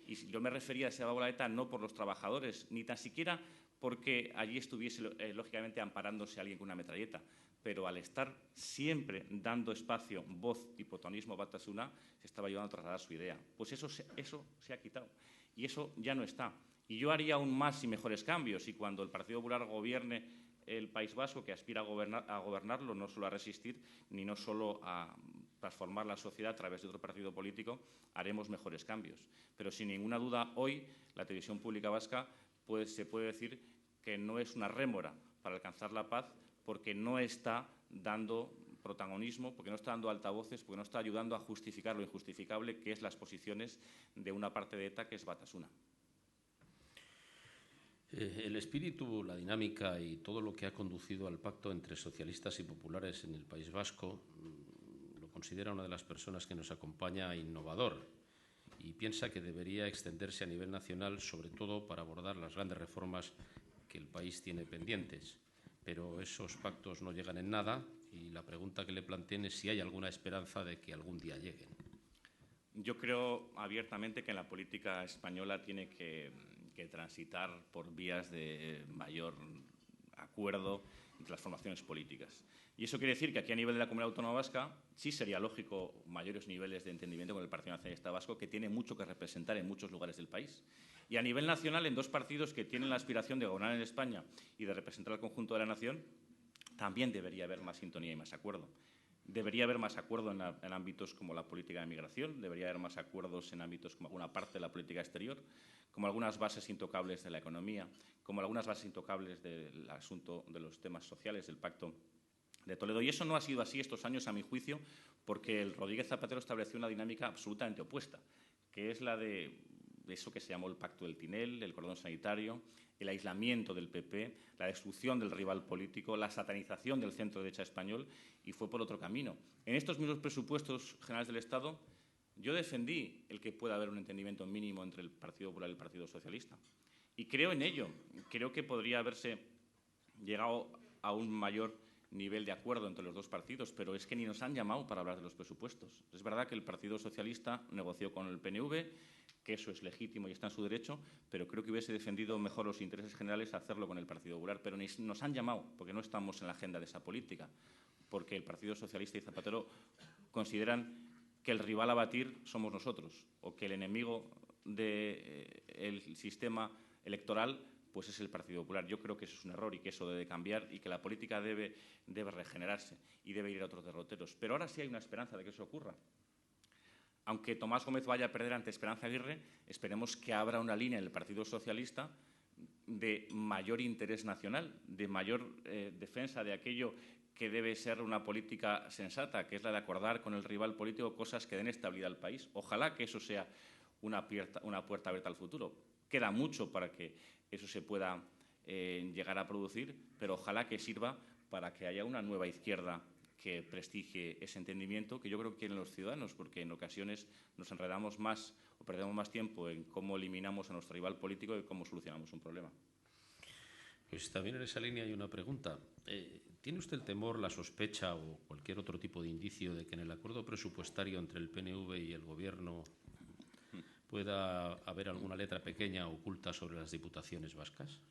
Speaker 3: Y yo me refería a se daba bola a ETA no por los trabajadores, ni tan siquiera porque allí estuviese, lógicamente, amparándose a alguien con una metralleta. Pero al estar siempre dando espacio, voz y protagonismo a Batasuna, se estaba ayudando a trasladar su idea. Pues eso se ha quitado. Y eso ya no está. Y yo haría aún más y mejores cambios. Y cuando el Partido Popular gobierne el País Vasco, que aspira a gobernarlo, no solo a resistir, ni no solo a transformar la sociedad a través de otro partido político, haremos mejores cambios. Pero sin ninguna duda, hoy la televisión pública vasca se puede decir que no es una rémora para alcanzar la paz, porque no está dando protagonismo, porque no está dando altavoces, porque no está ayudando a justificar lo injustificable, que es las posiciones de una parte de ETA, que es Batasuna.
Speaker 4: El espíritu, la dinámica y todo lo que ha conducido al pacto entre socialistas y populares en el País Vasco lo considera una de las personas que nos acompaña innovador y piensa que debería extenderse a nivel nacional, sobre todo para abordar las grandes reformas que el país tiene pendientes. Pero esos pactos no llegan en nada y la pregunta que le planteen es si hay alguna esperanza de que algún día lleguen.
Speaker 3: Yo creo abiertamente que en la política española tiene que transitar por vías de mayor acuerdo entre las formaciones políticas. Y eso quiere decir que aquí a nivel de la Comunidad Autónoma Vasca sí sería lógico mayores niveles de entendimiento con el Partido Nacionalista Vasco, que tiene mucho que representar en muchos lugares del país. Y a nivel nacional, en dos partidos que tienen la aspiración de gobernar en España y de representar al conjunto de la nación, también debería haber más sintonía y más acuerdo. Debería haber más acuerdo en ámbitos como la política de migración, debería haber más acuerdos en ámbitos como alguna parte de la política exterior, como algunas bases intocables de la economía, como algunas bases intocables del asunto de los temas sociales, del Pacto de Toledo. Y eso no ha sido así estos años, a mi juicio, porque el Rodríguez Zapatero estableció una dinámica absolutamente opuesta, que es la de eso que se llamó el Pacto del Tinel, el cordón sanitario, el aislamiento del PP, la destrucción del rival político, la satanización del centro-derecha español, y fue por otro camino. En estos mismos presupuestos generales del Estado, yo defendí el que pueda haber un entendimiento mínimo entre el Partido Popular y el Partido Socialista. Y creo en ello. Creo que podría haberse llegado a un mayor nivel de acuerdo entre los dos partidos, pero es que ni nos han llamado para hablar de los presupuestos. Es verdad que el Partido Socialista negoció con el PNV, que eso es legítimo y está en su derecho, pero creo que hubiese defendido mejor los intereses generales hacerlo con el Partido Popular. Pero nos han llamado, porque no estamos en la agenda de esa política, porque el Partido Socialista y Zapatero consideran que el rival a batir somos nosotros, o que el enemigo del sistema electoral pues es el Partido Popular. Yo creo que eso es un error y que eso debe cambiar y que la política debe regenerarse y debe ir a otros derroteros. Pero ahora sí hay una esperanza de que eso ocurra. Aunque Tomás Gómez vaya a perder ante Esperanza Aguirre, esperemos que abra una línea en el Partido Socialista de mayor interés nacional, de mayor defensa de aquello que debe ser una política sensata, que es la de acordar con el rival político cosas que den estabilidad al país. Ojalá que eso sea una puerta abierta al futuro. Queda mucho para que eso se pueda llegar a producir, pero ojalá que sirva para que haya una nueva izquierda que prestigie ese entendimiento que yo creo que quieren los ciudadanos, porque en ocasiones nos enredamos más o perdemos más tiempo en cómo eliminamos a nuestro rival político y cómo solucionamos un problema.
Speaker 4: Pues también en esa línea hay una pregunta. ¿Tiene usted el temor, la sospecha o cualquier otro tipo de indicio de que en el acuerdo presupuestario entre el PNV y el Gobierno pueda haber alguna letra pequeña oculta sobre las diputaciones vascas?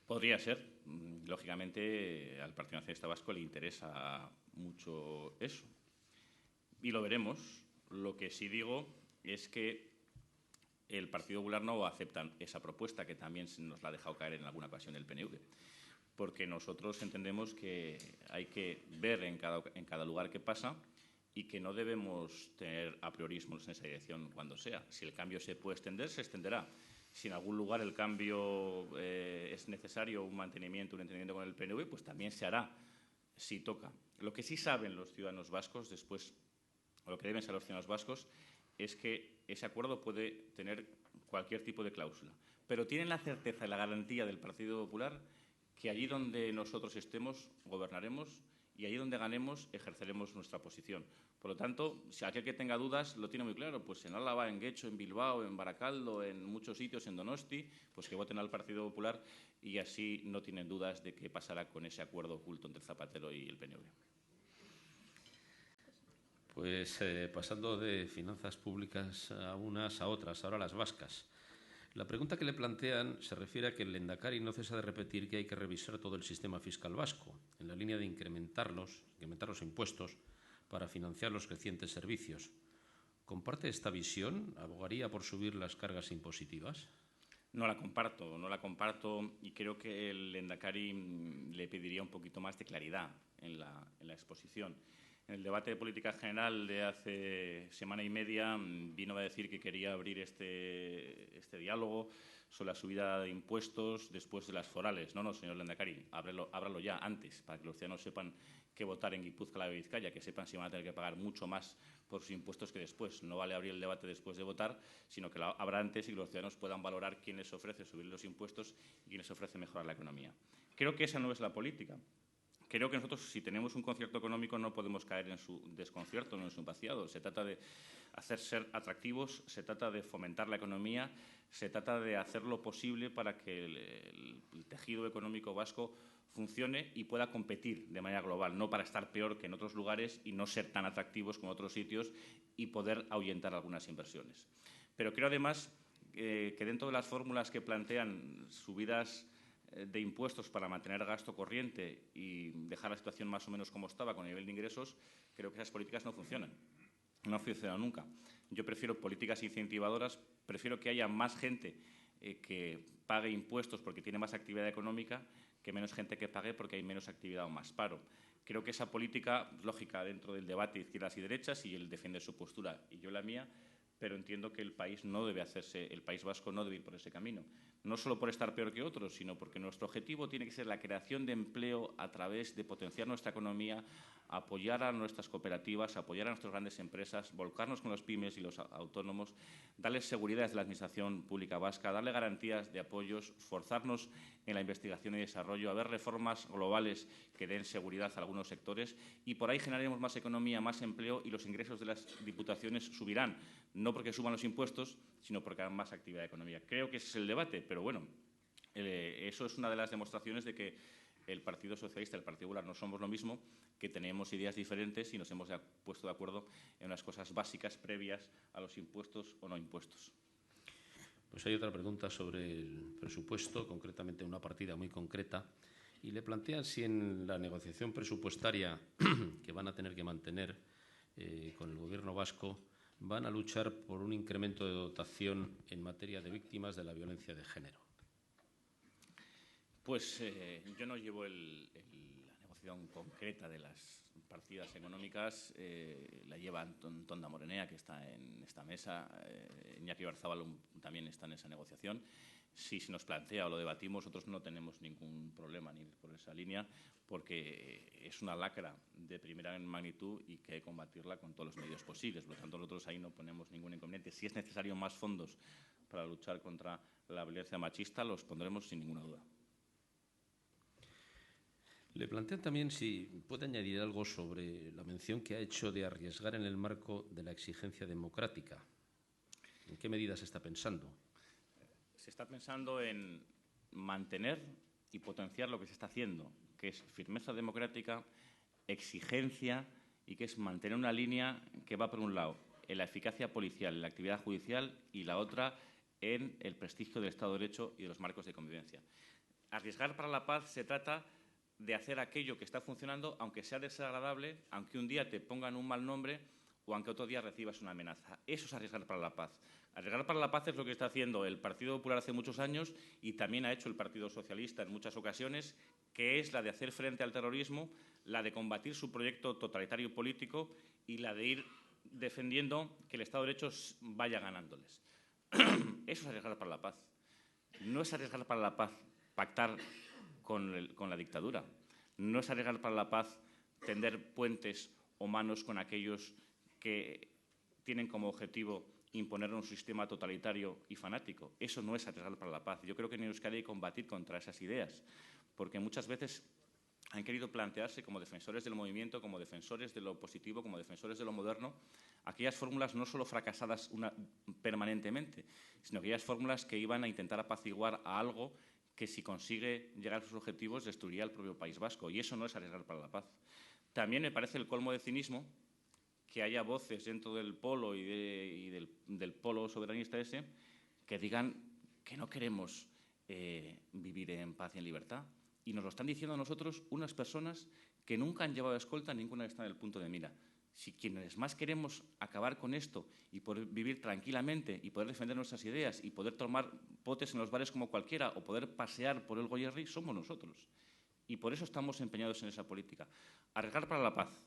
Speaker 3: Podría ser. Lógicamente, al Partido Nacionalista Vasco le interesa mucho eso. Y lo veremos. Lo que sí digo es que el Partido Popular no acepta esa propuesta, que también nos la ha dejado caer en alguna ocasión el PNV, porque nosotros entendemos que hay que ver en cada lugar qué pasa y que no debemos tener apriorismos en esa dirección cuando sea. Si el cambio se puede extender, se extenderá. Si en algún lugar el cambio es necesario, un entendimiento con el PNV, pues también se hará, si toca. Lo que sí saben los ciudadanos vascos después, o lo que deben saber los ciudadanos vascos, es que ese acuerdo puede tener cualquier tipo de cláusula. Pero tienen la certeza y la garantía del Partido Popular que allí donde nosotros estemos, gobernaremos, y allí donde ganemos, ejerceremos nuestra posición. Por lo tanto, si aquel que tenga dudas lo tiene muy claro, pues en Álava, en Guecho, en Bilbao, en Baracaldo, en muchos sitios, en Donosti, pues que voten al Partido Popular y así no tienen dudas de qué pasará con ese acuerdo oculto entre Zapatero y el PNV.
Speaker 4: Pues pasando de finanzas públicas a unas a otras, ahora las vascas. La pregunta que le plantean se refiere a que el Lehendakari no cesa de repetir que hay que revisar todo el sistema fiscal vasco, en la línea de incrementar los impuestos para financiar los crecientes servicios. ¿Comparte esta visión? ¿Abogaría por subir las cargas impositivas?
Speaker 3: No la comparto y creo que el Lehendakari le pediría un poquito más de claridad en la exposición. En el debate de política general de hace semana y media vino a decir que quería abrir este diálogo sobre la subida de impuestos después de las forales. No, señor Lehendakari, ábralo ya antes, para que los ciudadanos sepan qué votar en Guipúzcoa y Vizcaya, que sepan si van a tener que pagar mucho más por sus impuestos que después. No vale abrir el debate después de votar, sino que lo abra antes y que los ciudadanos puedan valorar quién les ofrece subir los impuestos y quién les ofrece mejorar la economía. Creo que esa no es la política. Creo que nosotros, si tenemos un concierto económico, no podemos caer en su desconcierto, no en su vaciado. Se trata de hacer ser atractivos, se trata de fomentar la economía, se trata de hacer lo posible para que el tejido económico vasco funcione y pueda competir de manera global, no para estar peor que en otros lugares y no ser tan atractivos como otros sitios y poder ahuyentar algunas inversiones. Pero creo, además, que dentro de las fórmulas que plantean subidas de impuestos para mantener gasto corriente y dejar la situación más o menos como estaba con el nivel de ingresos, creo que esas políticas no funcionan. No han funcionado nunca. Yo prefiero políticas incentivadoras, prefiero que haya más gente que pague impuestos porque tiene más actividad económica que menos gente que pague porque hay menos actividad o más paro. Creo que esa política es lógica dentro del debate de izquierdas y derechas y él defiende su postura y yo la mía, pero entiendo que el país vasco no debe ir por ese camino. No solo por estar peor que otros, sino porque nuestro objetivo tiene que ser la creación de empleo a través de potenciar nuestra economía, apoyar a nuestras cooperativas, apoyar a nuestras grandes empresas, volcarnos con los pymes y los autónomos, darles seguridad desde la Administración Pública Vasca, darle garantías de apoyos, esforzarnos en la investigación y desarrollo, haber reformas globales que den seguridad a algunos sectores y por ahí generaremos más economía, más empleo y los ingresos de las diputaciones subirán, no porque suban los impuestos, sino porque hagan más actividad económica. Creo que ese es el debate, pero bueno, eso es una de las demostraciones de que el Partido Socialista y el Partido Popular no somos lo mismo, que tenemos ideas diferentes y nos hemos puesto de acuerdo en unas cosas básicas previas a los impuestos o no impuestos.
Speaker 4: Pues hay otra pregunta sobre el presupuesto, concretamente una partida muy concreta, y le plantean si en la negociación presupuestaria que van a tener que mantener con el Gobierno vasco van a luchar por un incremento de dotación en materia de víctimas de la violencia de género.
Speaker 3: Pues yo no llevo la negociación concreta de las partidas económicas, la lleva Antón Damborenea, que está en esta mesa. Iñaki Oyarzabal también está en esa negociación. Si se nos plantea o lo debatimos, nosotros no tenemos ningún problema ni por esa línea, porque es una lacra de primera magnitud y que hay que combatirla con todos los medios posibles. Por lo tanto, nosotros ahí no ponemos ningún inconveniente. Si es necesario más fondos para luchar contra la violencia machista, los pondremos sin ninguna duda.
Speaker 4: Le plantean también si puede añadir algo sobre la mención que ha hecho de arriesgar en el marco de la exigencia democrática. ¿En qué medidas se está pensando?
Speaker 3: Se está pensando en mantener y potenciar lo que se está haciendo, que es firmeza democrática, exigencia y que es mantener una línea que va, por un lado, en la eficacia policial, en la actividad judicial y la otra en el prestigio del Estado de Derecho y de los marcos de convivencia. Arriesgar para la paz se trata de hacer aquello que está funcionando, aunque sea desagradable, aunque un día te pongan un mal nombre o aunque otro día recibas una amenaza. Eso es arriesgar para la paz. Arriesgar para la paz es lo que está haciendo el Partido Popular hace muchos años y también ha hecho el Partido Socialista en muchas ocasiones, que es la de hacer frente al terrorismo, la de combatir su proyecto totalitario político y la de ir defendiendo que el Estado de Derecho vaya ganándoles. Eso es arriesgar para la paz. No es arriesgar para la paz pactar con la dictadura. No es arriesgar para la paz tender puentes o manos con aquellos que tienen como objetivo imponer un sistema totalitario y fanático. Eso no es arriesgar para la paz. Yo creo que en Euskadi hay que combatir contra esas ideas, porque muchas veces han querido plantearse como defensores del movimiento, como defensores de lo positivo, como defensores de lo moderno, aquellas fórmulas no solo fracasadas permanentemente, sino aquellas fórmulas que iban a intentar apaciguar a algo que, si consigue llegar a sus objetivos, destruiría el propio País Vasco. Y eso no es arriesgar para la paz. También me parece el colmo de cinismo que haya voces dentro del polo y del polo soberanista ese que digan que no queremos vivir en paz y en libertad. Y nos lo están diciendo a nosotros unas personas que nunca han llevado escolta, ninguna está en el punto de mira. Si quienes más queremos acabar con esto y poder vivir tranquilamente y poder defender nuestras ideas y poder tomar potes en los bares como cualquiera o poder pasear por el Goierri, somos nosotros. Y por eso estamos empeñados en esa política. Arriesgar para la paz,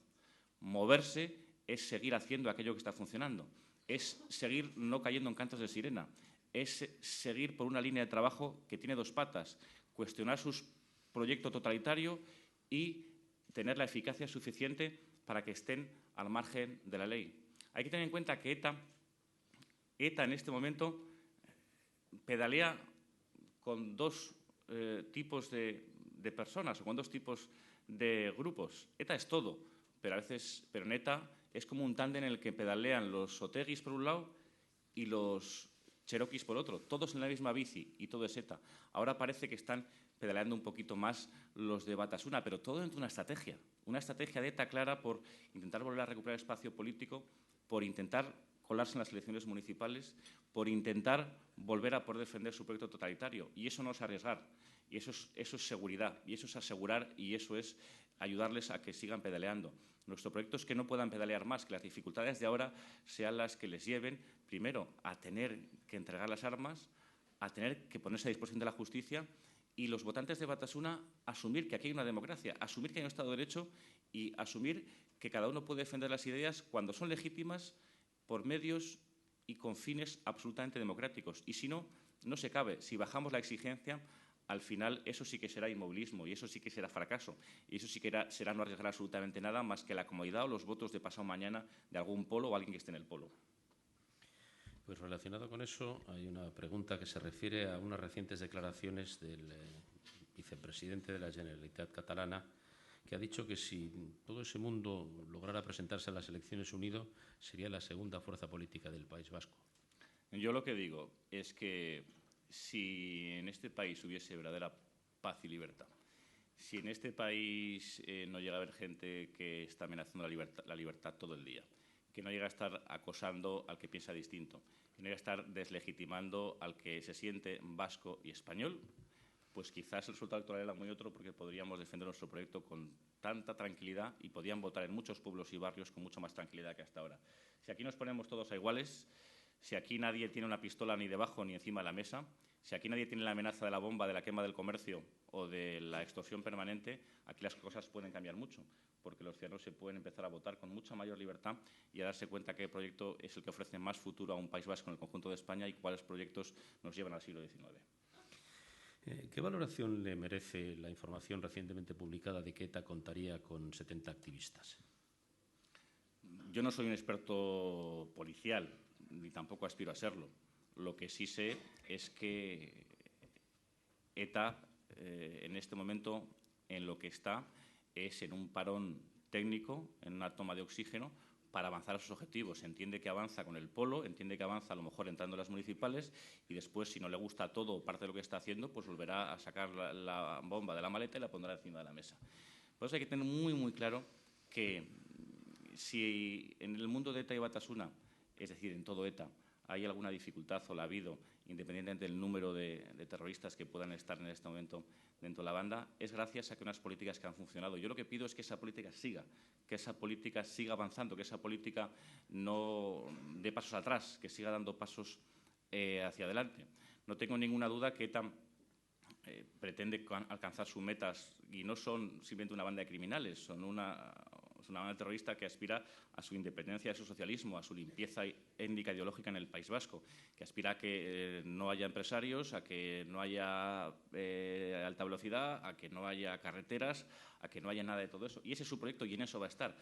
Speaker 3: moverse, es seguir haciendo aquello que está funcionando, es seguir no cayendo en cantos de sirena, es seguir por una línea de trabajo que tiene dos patas, cuestionar su proyecto totalitario y tener la eficacia suficiente para que estén al margen de la ley. Hay que tener en cuenta que ETA en este momento pedalea con dos tipos de personas o con dos tipos de grupos. ETA es todo, pero en ETA es como un tándem en el que pedalean los oteguis por un lado y los cheroquis por otro, todos en la misma bici y todo es ETA. Ahora parece que están pedaleando un poquito más los de Batasuna, pero todo dentro de una estrategia de ETA clara por intentar volver a recuperar espacio político, por intentar colarse en las elecciones municipales, por intentar volver a poder defender su proyecto totalitario. Y eso no es arriesgar, y eso es seguridad, y eso es asegurar, y eso es ayudarles a que sigan pedaleando. Nuestro proyecto es que no puedan pedalear más, que las dificultades de ahora sean las que les lleven, primero, a tener que entregar las armas, a tener que ponerse a disposición de la justicia y los votantes de Batasuna asumir que aquí hay una democracia, asumir que hay un Estado de Derecho y asumir que cada uno puede defender las ideas cuando son legítimas por medios y con fines absolutamente democráticos. Y si no, no se cabe. Si bajamos la exigencia, al final eso sí que será inmovilismo y eso sí que será fracaso. Y eso sí que será no arriesgar absolutamente nada más que la comodidad o los votos de pasado mañana de algún polo o alguien que esté en el polo.
Speaker 4: Pues relacionado con eso, hay una pregunta que se refiere a unas recientes declaraciones del vicepresidente de la Generalitat catalana, que ha dicho que si todo ese mundo lograra presentarse a las elecciones unido, sería la segunda fuerza política del País Vasco.
Speaker 3: Yo lo que digo es que si en este país hubiese verdadera paz y libertad, si en este país no llega a haber gente que está amenazando la libertad todo el día, que no llega a estar acosando al que piensa distinto, que no llega a estar deslegitimando al que se siente vasco y español, pues quizás el resultado electoral era muy otro, porque podríamos defender nuestro proyecto con tanta tranquilidad y podían votar en muchos pueblos y barrios con mucha más tranquilidad que hasta ahora. Si aquí nos ponemos todos a iguales, si aquí nadie tiene una pistola ni debajo ni encima de la mesa, si aquí nadie tiene la amenaza de la bomba, de la quema del comercio o de la extorsión permanente, aquí las cosas pueden cambiar mucho, porque los ciudadanos se pueden empezar a votar con mucha mayor libertad y a darse cuenta qué proyecto es el que ofrece más futuro a un País Vasco en el conjunto de España y cuáles proyectos nos llevan al siglo XIX.
Speaker 4: ¿Qué valoración le merece la información recientemente publicada de que ETA contaría con 70 activistas?
Speaker 3: Yo no soy un experto policial, ni tampoco aspiro a serlo. Lo que sí sé es que ETA, en este momento, en lo que está, es en un parón técnico, en una toma de oxígeno, para avanzar a sus objetivos. Entiende que avanza con el polo, entiende que avanza a lo mejor entrando en las municipales y después, si no le gusta todo o parte de lo que está haciendo, pues volverá a sacar la bomba de la maleta y la pondrá encima de la mesa. Por eso hay que tener muy, muy claro que si en el mundo de ETA y Batasuna, es decir, en todo ETA, hay alguna dificultad o la ha habido, independientemente del número de terroristas que puedan estar en este momento dentro de la banda, es gracias a que unas políticas que han funcionado. Yo lo que pido es que esa política siga avanzando, que esa política no dé pasos atrás, que siga dando pasos hacia adelante. No tengo ninguna duda que ETA pretende alcanzar sus metas y no son simplemente una banda de criminales, son una banda terrorista que aspira a su independencia, a su socialismo, a su limpieza étnica ideológica en el País Vasco, que aspira a que no haya empresarios, a que no haya alta velocidad, a que no haya carreteras, a que no haya nada de todo eso. Y ese es su proyecto y en eso va a estar.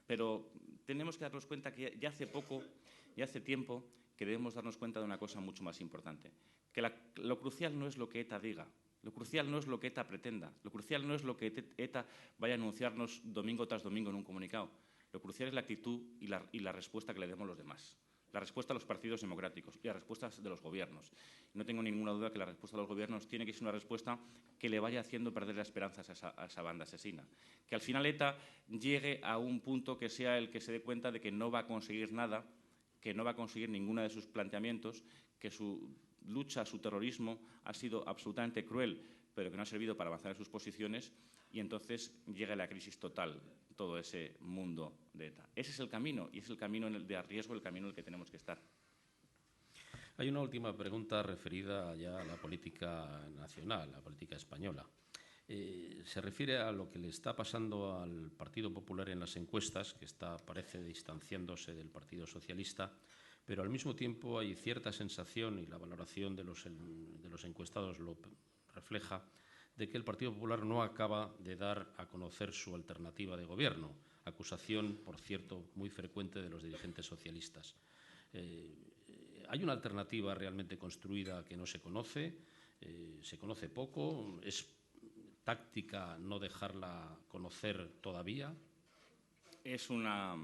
Speaker 3: Pero tenemos que darnos cuenta que ya hace tiempo que debemos darnos cuenta de una cosa mucho más importante, que lo crucial no es lo que ETA diga. Lo crucial no es lo que ETA pretenda, lo crucial no es lo que ETA vaya a anunciarnos domingo tras domingo en un comunicado. Lo crucial es la actitud y la respuesta que le demos los demás, la respuesta a los partidos democráticos y las respuestas de los gobiernos. No tengo ninguna duda que la respuesta de los gobiernos tiene que ser una respuesta que le vaya haciendo perder las esperanzas a esa banda asesina. Que al final ETA llegue a un punto que sea el que se dé cuenta de que no va a conseguir nada, que no va a conseguir ninguno de sus planteamientos, que su lucha, su terrorismo ha sido absolutamente cruel, pero que no ha servido para avanzar en sus posiciones y entonces llega la crisis total, todo ese mundo de ETA. Ese es el camino y es el camino de riesgo, el camino en el que tenemos que estar.
Speaker 4: Hay una última pregunta referida ya a la política nacional, a la política española. Se refiere a lo que le está pasando al Partido Popular en las encuestas, que parece distanciándose del Partido Socialista, pero al mismo tiempo hay cierta sensación, y la valoración de los encuestados lo refleja, de que el Partido Popular no acaba de dar a conocer su alternativa de gobierno, acusación, por cierto, muy frecuente de los dirigentes socialistas. ¿Hay una alternativa realmente construida que no se conoce? ¿Se conoce poco? ¿Es táctica no dejarla conocer todavía?
Speaker 3: Es una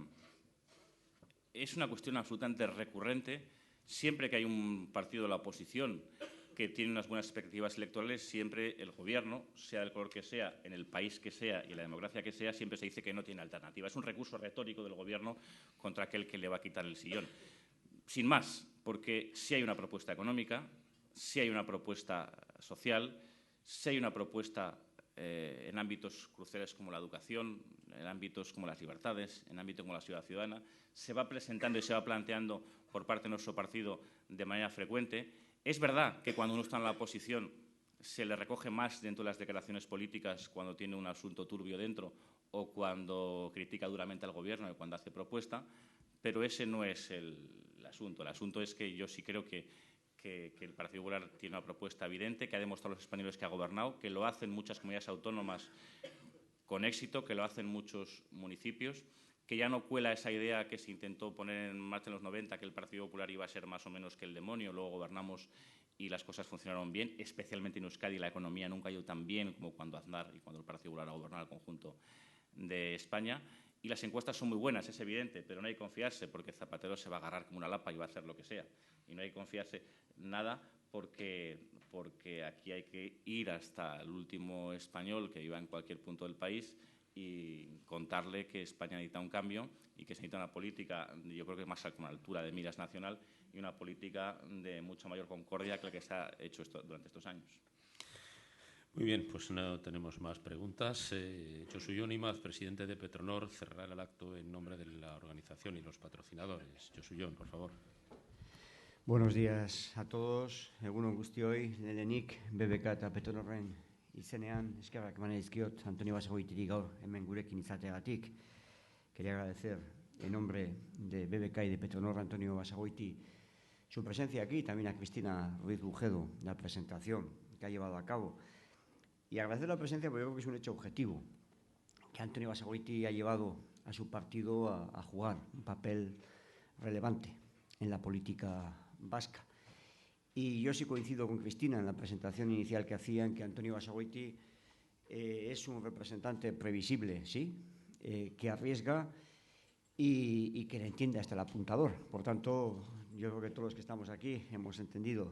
Speaker 3: cuestión absolutamente recurrente. Siempre que hay un partido de la oposición que tiene unas buenas expectativas electorales, siempre el gobierno, sea del color que sea, en el país que sea y en la democracia que sea, siempre se dice que no tiene alternativa. Es un recurso retórico del gobierno contra aquel que le va a quitar el sillón. Sin más, porque sí hay una propuesta económica, sí hay una propuesta social, sí hay una propuesta en ámbitos cruciales como la educación, en ámbitos como las libertades, en ámbitos como la ciudad ciudadana, se va presentando y se va planteando por parte de nuestro partido de manera frecuente. Es verdad que cuando uno está en la oposición se le recoge más dentro de las declaraciones políticas cuando tiene un asunto turbio dentro o cuando critica duramente al gobierno y cuando hace propuesta, pero ese no es el asunto. El asunto es que yo sí creo que el Partido Popular tiene una propuesta evidente, que ha demostrado a los españoles que ha gobernado, que lo hacen muchas comunidades autónomas con éxito, que lo hacen muchos municipios, que ya no cuela esa idea que se intentó poner en marcha en los 90, que el Partido Popular iba a ser más o menos que el demonio. Luego gobernamos y las cosas funcionaron bien, especialmente en Euskadi. La economía nunca ha ido tan bien como cuando Aznar y cuando el Partido Popular ha gobernado el conjunto de España. Y las encuestas son muy buenas, es evidente, pero no hay que confiarse porque Zapatero se va a agarrar como una lapa y va a hacer lo que sea. Y no hay que confiarse nada porque aquí hay que ir hasta el último español que viva en cualquier punto del país y contarle que España necesita un cambio y que se necesita una política, yo creo que más con altura de miras nacional y una política de mucha mayor concordia que la que se ha hecho durante estos años.
Speaker 4: Muy bien, pues no tenemos más preguntas. Josu Jon Imaz, presidente de Petronor, cerrará el acto en nombre de la organización y los patrocinadores. Josu Jon, por favor.
Speaker 5: Buenos días a todos. Egunon guztioi, lehenik BBK eta Petronorren izenean eskerrak eman dizkiot Antonio Basagoitiri gaur hemen gurekin izateagatik. Quería agradecer en nombre de BBK y de Petronor Antonio Basagoiti su presencia aquí, también a Cristina Ruiz Bujedo, la presentación que ha llevado a cabo. Y agradecer la presencia porque creo que es un hecho objetivo, que Antonio Basagoiti ha llevado a su partido a jugar un papel relevante en la política vasca. Y yo sí coincido con Cristina en la presentación inicial que hacía, en que Antonio Basagoiti es un representante previsible, ¿sí?, que arriesga y que le entiende hasta el apuntador. Por tanto, yo creo que todos los que estamos aquí hemos entendido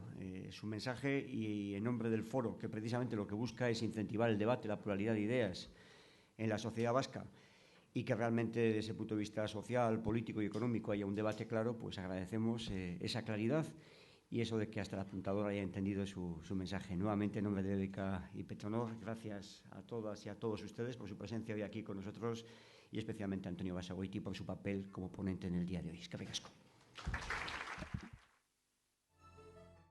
Speaker 5: su mensaje y en nombre del foro, que precisamente lo que busca es incentivar el debate, la pluralidad de ideas en la sociedad vasca y que realmente desde ese punto de vista social, político y económico haya un debate claro, pues agradecemos esa claridad y eso de que hasta el apuntador haya entendido su mensaje. Nuevamente, en nombre de BBK y Petronor, gracias a todas y a todos ustedes por su presencia hoy aquí con nosotros y especialmente a Antonio Basagoiti por su papel como ponente en el día de hoy. Eskerrik asko.